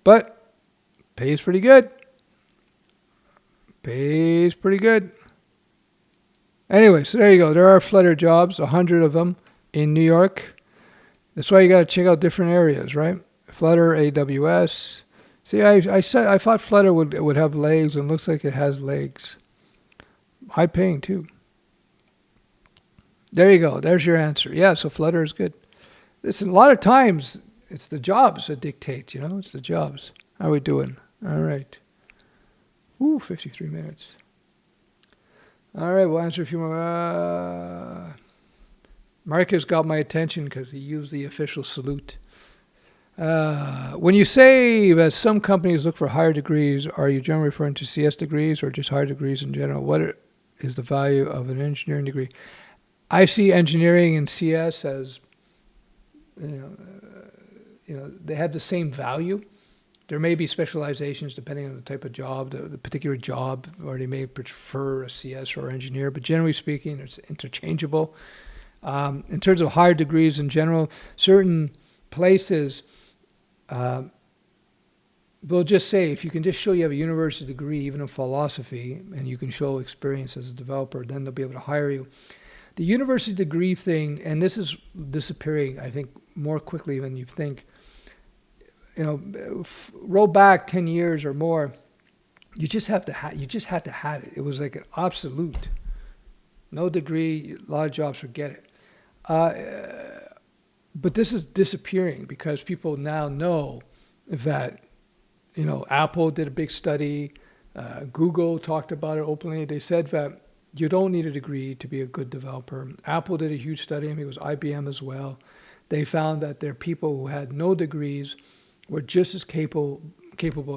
But pays pretty good. Anyway, so there you go. There are Flutter jobs, 100 of them in New York. That's why you got to check out different areas, right? Flutter, AWS. See, I thought Flutter would have legs, and it looks like it has legs. High paying too. There you go. There's your answer. Yeah, so Flutter is good. Listen, a lot of times it's the jobs that dictate, it's the jobs. How are we doing? All right. 53 minutes. All right, we'll answer a few more. Marcus got my attention because he used the official salute. When you say that some companies look for higher degrees, are you generally referring to CS degrees or just higher degrees in general? What is the value of an engineering degree? I see engineering and CS as, they have the same value. There may be specializations depending on the type of job, the particular job, or they may prefer a CS or engineer, but generally speaking, it's interchangeable. In terms of higher degrees in general, certain places will just say, if you can just show you have a university degree, even in philosophy, and you can show experience as a developer, then they'll be able to hire you. The university degree thing, and this is disappearing, I think, more quickly than you think. roll back 10 years or more, you just had to have it. It was like an absolute. No degree, a lot of jobs forget it. But this is disappearing because people now know that, Apple did a big study. Google talked about it openly. They said that you don't need a degree to be a good developer. Apple did a huge study. I mean, it was IBM as well. They found that there are people who had no degrees were just as capable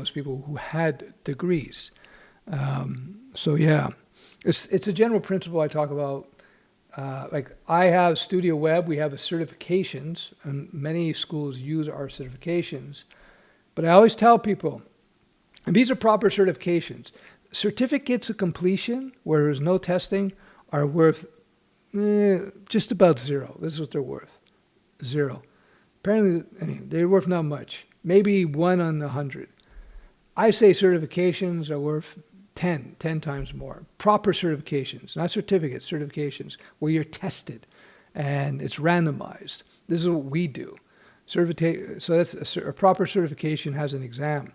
as people who had degrees. So yeah, it's a general principle I talk about. Like I have Studioweb, we have the certifications, and many schools use our certifications. But I always tell people, and these are proper certifications. Certificates of completion, where there's no testing, are worth just about zero. This is what they're worth. Zero. Apparently, they're worth not much. Maybe 1 on 100. I say certifications are worth 10 times more. Proper certifications, not certificates, certifications, where you're tested and it's randomized. This is what we do. So that's a proper certification has an exam.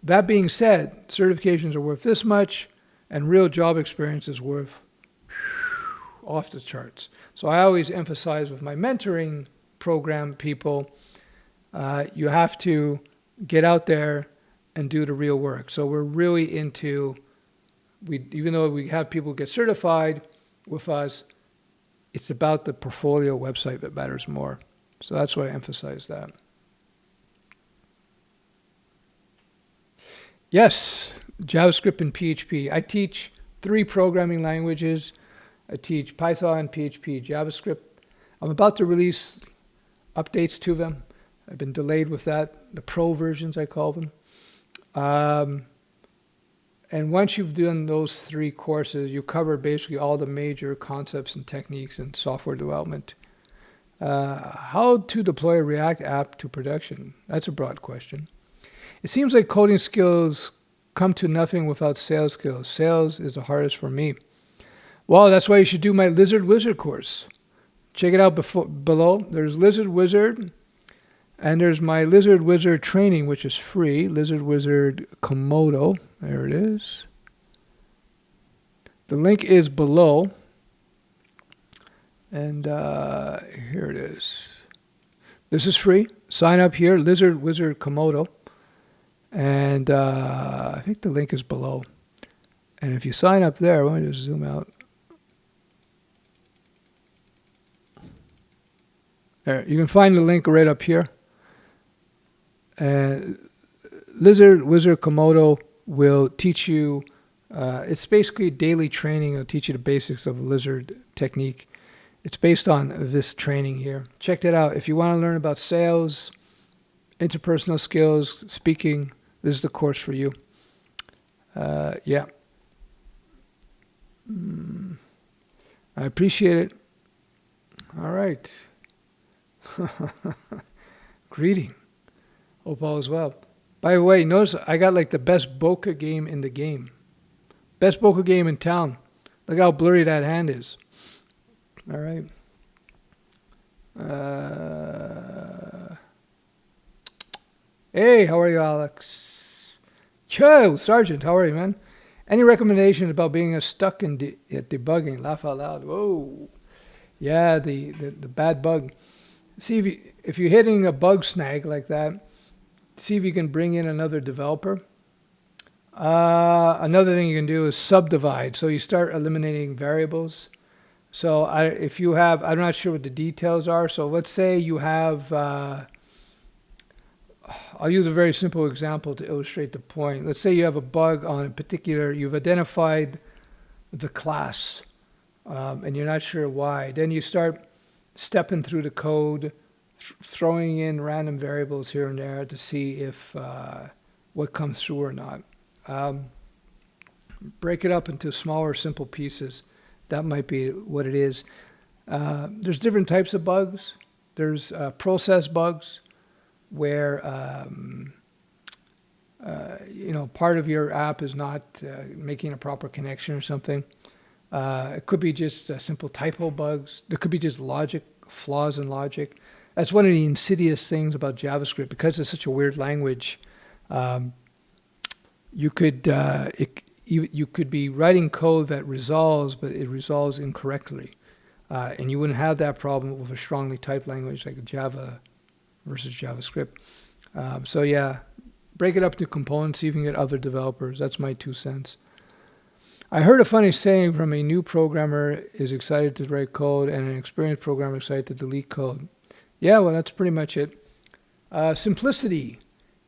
That being said, certifications are worth this much, and real job experience is worth off the charts. So I always emphasize with my mentoring program people, you have to get out there and do the real work. So we're really into, even though we have people get certified with us, it's about the portfolio website that matters more. So that's why I emphasize that. Yes, JavaScript and PHP. I teach 3 programming languages. I teach Python, PHP, JavaScript. I'm about to release updates to them. I've been delayed with that, the pro versions I call them. And once you've done those 3 courses, you cover basically all the major concepts and techniques in software development. How to deploy a React app to production? That's a broad question. It seems like coding skills come to nothing without sales skills. Sales is the hardest for me. Well, that's why you should do my Lizard Wizard course. Check it out below. There's Lizard Wizard, and there's my Lizard Wizard training, which is free. Lizard Wizard KOMODO. There it is. The link is below. And here it is. This is free. Sign up here, Lizard Wizard KOMODO. And I think the link is below. And if you sign up there, let me just zoom out. There, you can find the link right up here. Lizard Wizard KOMODO will teach you, it's basically daily training. It'll teach you the basics of Lizard technique. It's based on this training here. Check that out. If you want to learn about sales, interpersonal skills, speaking, this is the course for you. Yeah. I appreciate it. All right. Greeting. Hope all is well. By the way, notice I got like the best bokeh game in the game. Best bokeh game in town. Look how blurry that hand is. All right. Hey, how are you, Alex? Yo, Sergeant, how are you, man? Any recommendations about being stuck in debugging? Laugh out loud. Whoa. Yeah, the bad bug. See if you're hitting a bug snag like that, see if you can bring in another developer. Another thing you can do is subdivide. So you start eliminating variables. So if you have, I'm not sure what the details are. So let's say you have, I'll use a very simple example to illustrate the point. Let's say you have a bug on a particular, you've identified the class, and you're not sure why. Then you start stepping through the code, throwing in random variables here and there to see if what comes through or not. Break it up into smaller, simple pieces. That might be what it is. There's different types of bugs. There's process bugs where part of your app is not making a proper connection or something. It could be just simple typo bugs. There could be just logic, flaws in logic. That's one of the insidious things about JavaScript. Because it's such a weird language, you could you could be writing code that resolves, but it resolves incorrectly. And you wouldn't have that problem with a strongly typed language like Java versus JavaScript. So yeah, break it up into components, see if you can get other developers. That's my 2 cents. I heard a funny saying from a new programmer is excited to write code and an experienced programmer excited to delete code. Yeah, well, that's pretty much it. Simplicity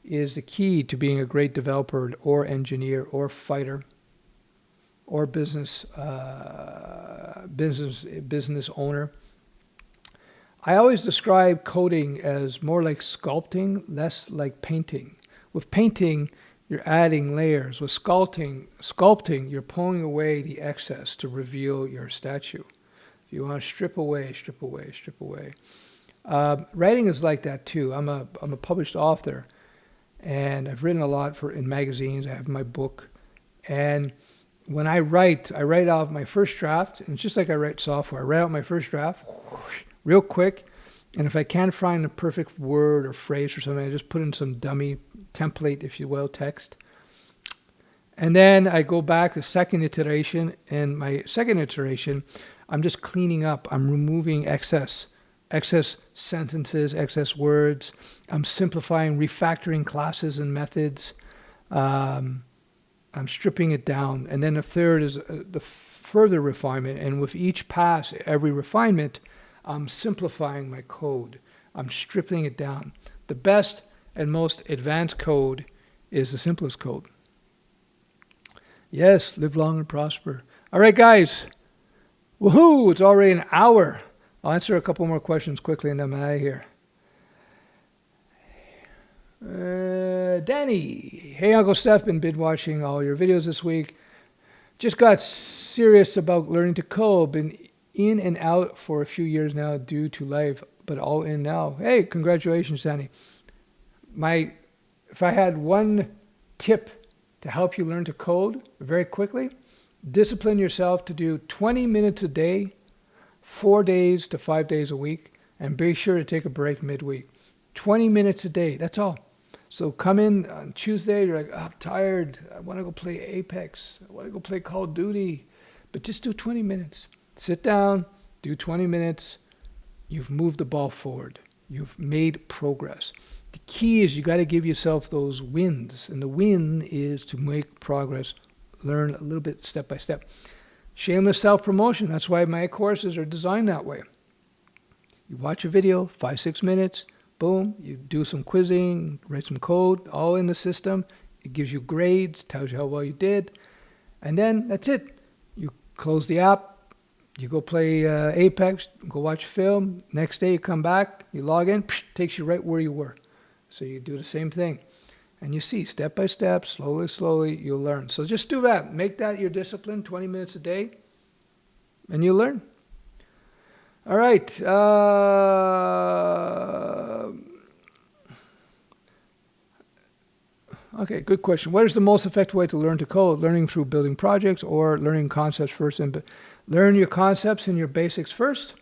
is the key to being a great developer or engineer or fighter or business owner. I always describe coding as more like sculpting, less like painting. With painting, you're adding layers. With sculpting, you're pulling away the excess to reveal your statue. If you want to strip away, strip away, strip away. Writing is like that too. I'm a published author, and I've written a lot in magazines. I have my book, and when I write out my first draft, and it's just like I write software. I write out my first draft, real quick, and if I can't find the perfect word or phrase or something, I just put in some dummy template, if you will, text. And then I go back a second iteration, and my second iteration, I'm just cleaning up. I'm removing excess sentences, excess words. I'm simplifying, refactoring classes and methods. I'm stripping it down. And then the third is the further refinement. And with each pass, every refinement, I'm simplifying my code. I'm stripping it down. The best and most advanced code is the simplest code. Yes, live long and prosper. All right, guys. Woohoo! It's already an hour. I'll answer a couple more questions quickly and then I'm out of here. Danny. Hey, Uncle Stef, been watching all your videos this week. Just got serious about learning to code. Been in and out for a few years now due to life, but all in now. Hey, congratulations, Danny. If I had one tip to help you learn to code very quickly, discipline yourself to do 20 minutes a day, 4 days to 5 days a week, and be sure to take a break midweek. 20 minutes a day, that's all. So come in on Tuesday, you're like, oh, I'm tired, I want to go play Apex, I want to go play Call of Duty, but just do 20 minutes. Sit down, do 20 minutes, you've moved the ball forward. You've made progress. The key is you got to give yourself those wins, and the win is to make progress, learn a little bit step by step. Shameless self-promotion, that's why my courses are designed that way. You watch a video, 5-6 minutes, boom, you do some quizzing, write some code, all in the system. It gives you grades, tells you how well you did, and then that's it. You close the app, you go play Apex, go watch a film. Next day you come back, you log in, takes you right where you were. So you do the same thing. And you see, step by step, slowly, you'll learn. So just do that. Make that your discipline, 20 minutes a day, and you'll learn. All right. Okay, good question. What is the most effective way to learn to code? Learning through building projects or learning concepts first? Learn your concepts and your basics first,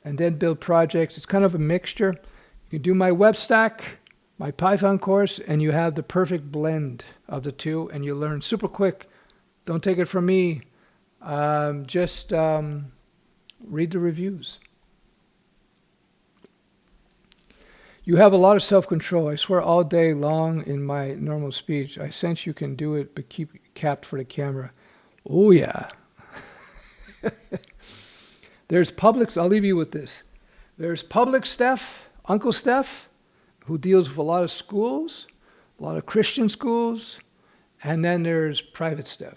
and then build projects. It's kind of a mixture. You can do my web stack, my Python course, and you have the perfect blend of the two, and you learn super quick. Don't take it from me. Just read the reviews. You have a lot of self-control. I swear all day long in my normal speech. I sense you can do it, but keep capped for the camera. Oh, yeah. There's Publix. I'll leave you with this. There's Public Stef, Uncle Stef, who deals with a lot of schools, a lot of Christian schools, and then there's private Stef.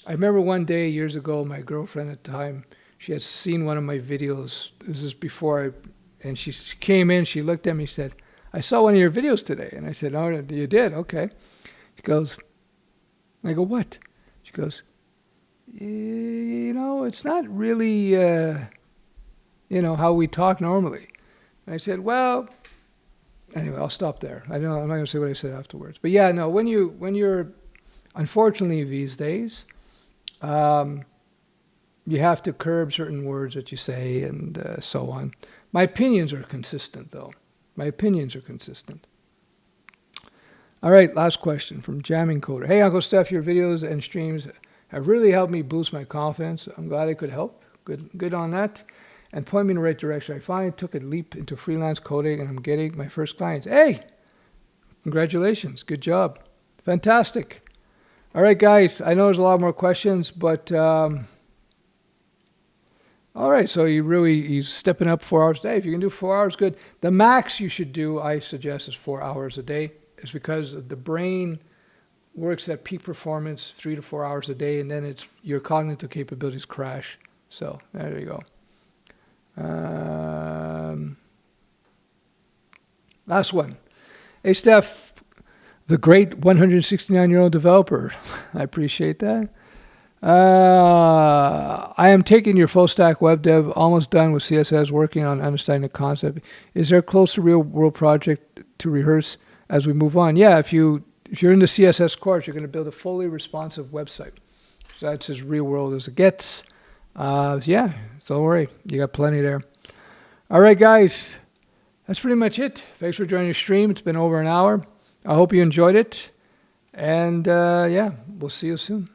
I remember one day years ago, my girlfriend at the time, she had seen one of my videos. This is before and she came in, she looked at me, said, I saw one of your videos today. And I said, oh, you did? Okay. She goes, I go, what? She goes, you know, it's not really, how we talk normally. And I said, well, anyway, I'll stop there. I'm not going to say what I said afterwards. But yeah, no, when you're, unfortunately these days, you have to curb certain words that you say and so on. My opinions are consistent, though. My opinions are consistent. All right, last question from Jamming Coder. Hey, Uncle Stef, your videos and streams have really helped me boost my confidence. I'm glad I could help. Good on that. And point me in the right direction. I finally took a leap into freelance coding, and I'm getting my first clients. Hey, congratulations. Good job. Fantastic. All right, guys. I know there's a lot more questions, but all right. So he's stepping up 4 hours a day. If you can do 4 hours, good. The max you should do, I suggest, is 4 hours a day. It's because the brain works at peak performance 3 to 4 hours a day, and then your cognitive capabilities crash. So there you go. Last one. Hey, Stef, the great 169-year-old developer. I appreciate that. I am taking your full stack web dev, almost done with CSS, working on understanding the concept. Is there a close to real world project to rehearse as we move on? Yeah, if you're in the CSS course, you're going to build a fully responsive website. So that's as real world as it gets. Yeah, don't worry. You got plenty there. All right, guys. That's pretty much it. Thanks for joining the stream. It's been over an hour. I hope you enjoyed it. And yeah, we'll see you soon.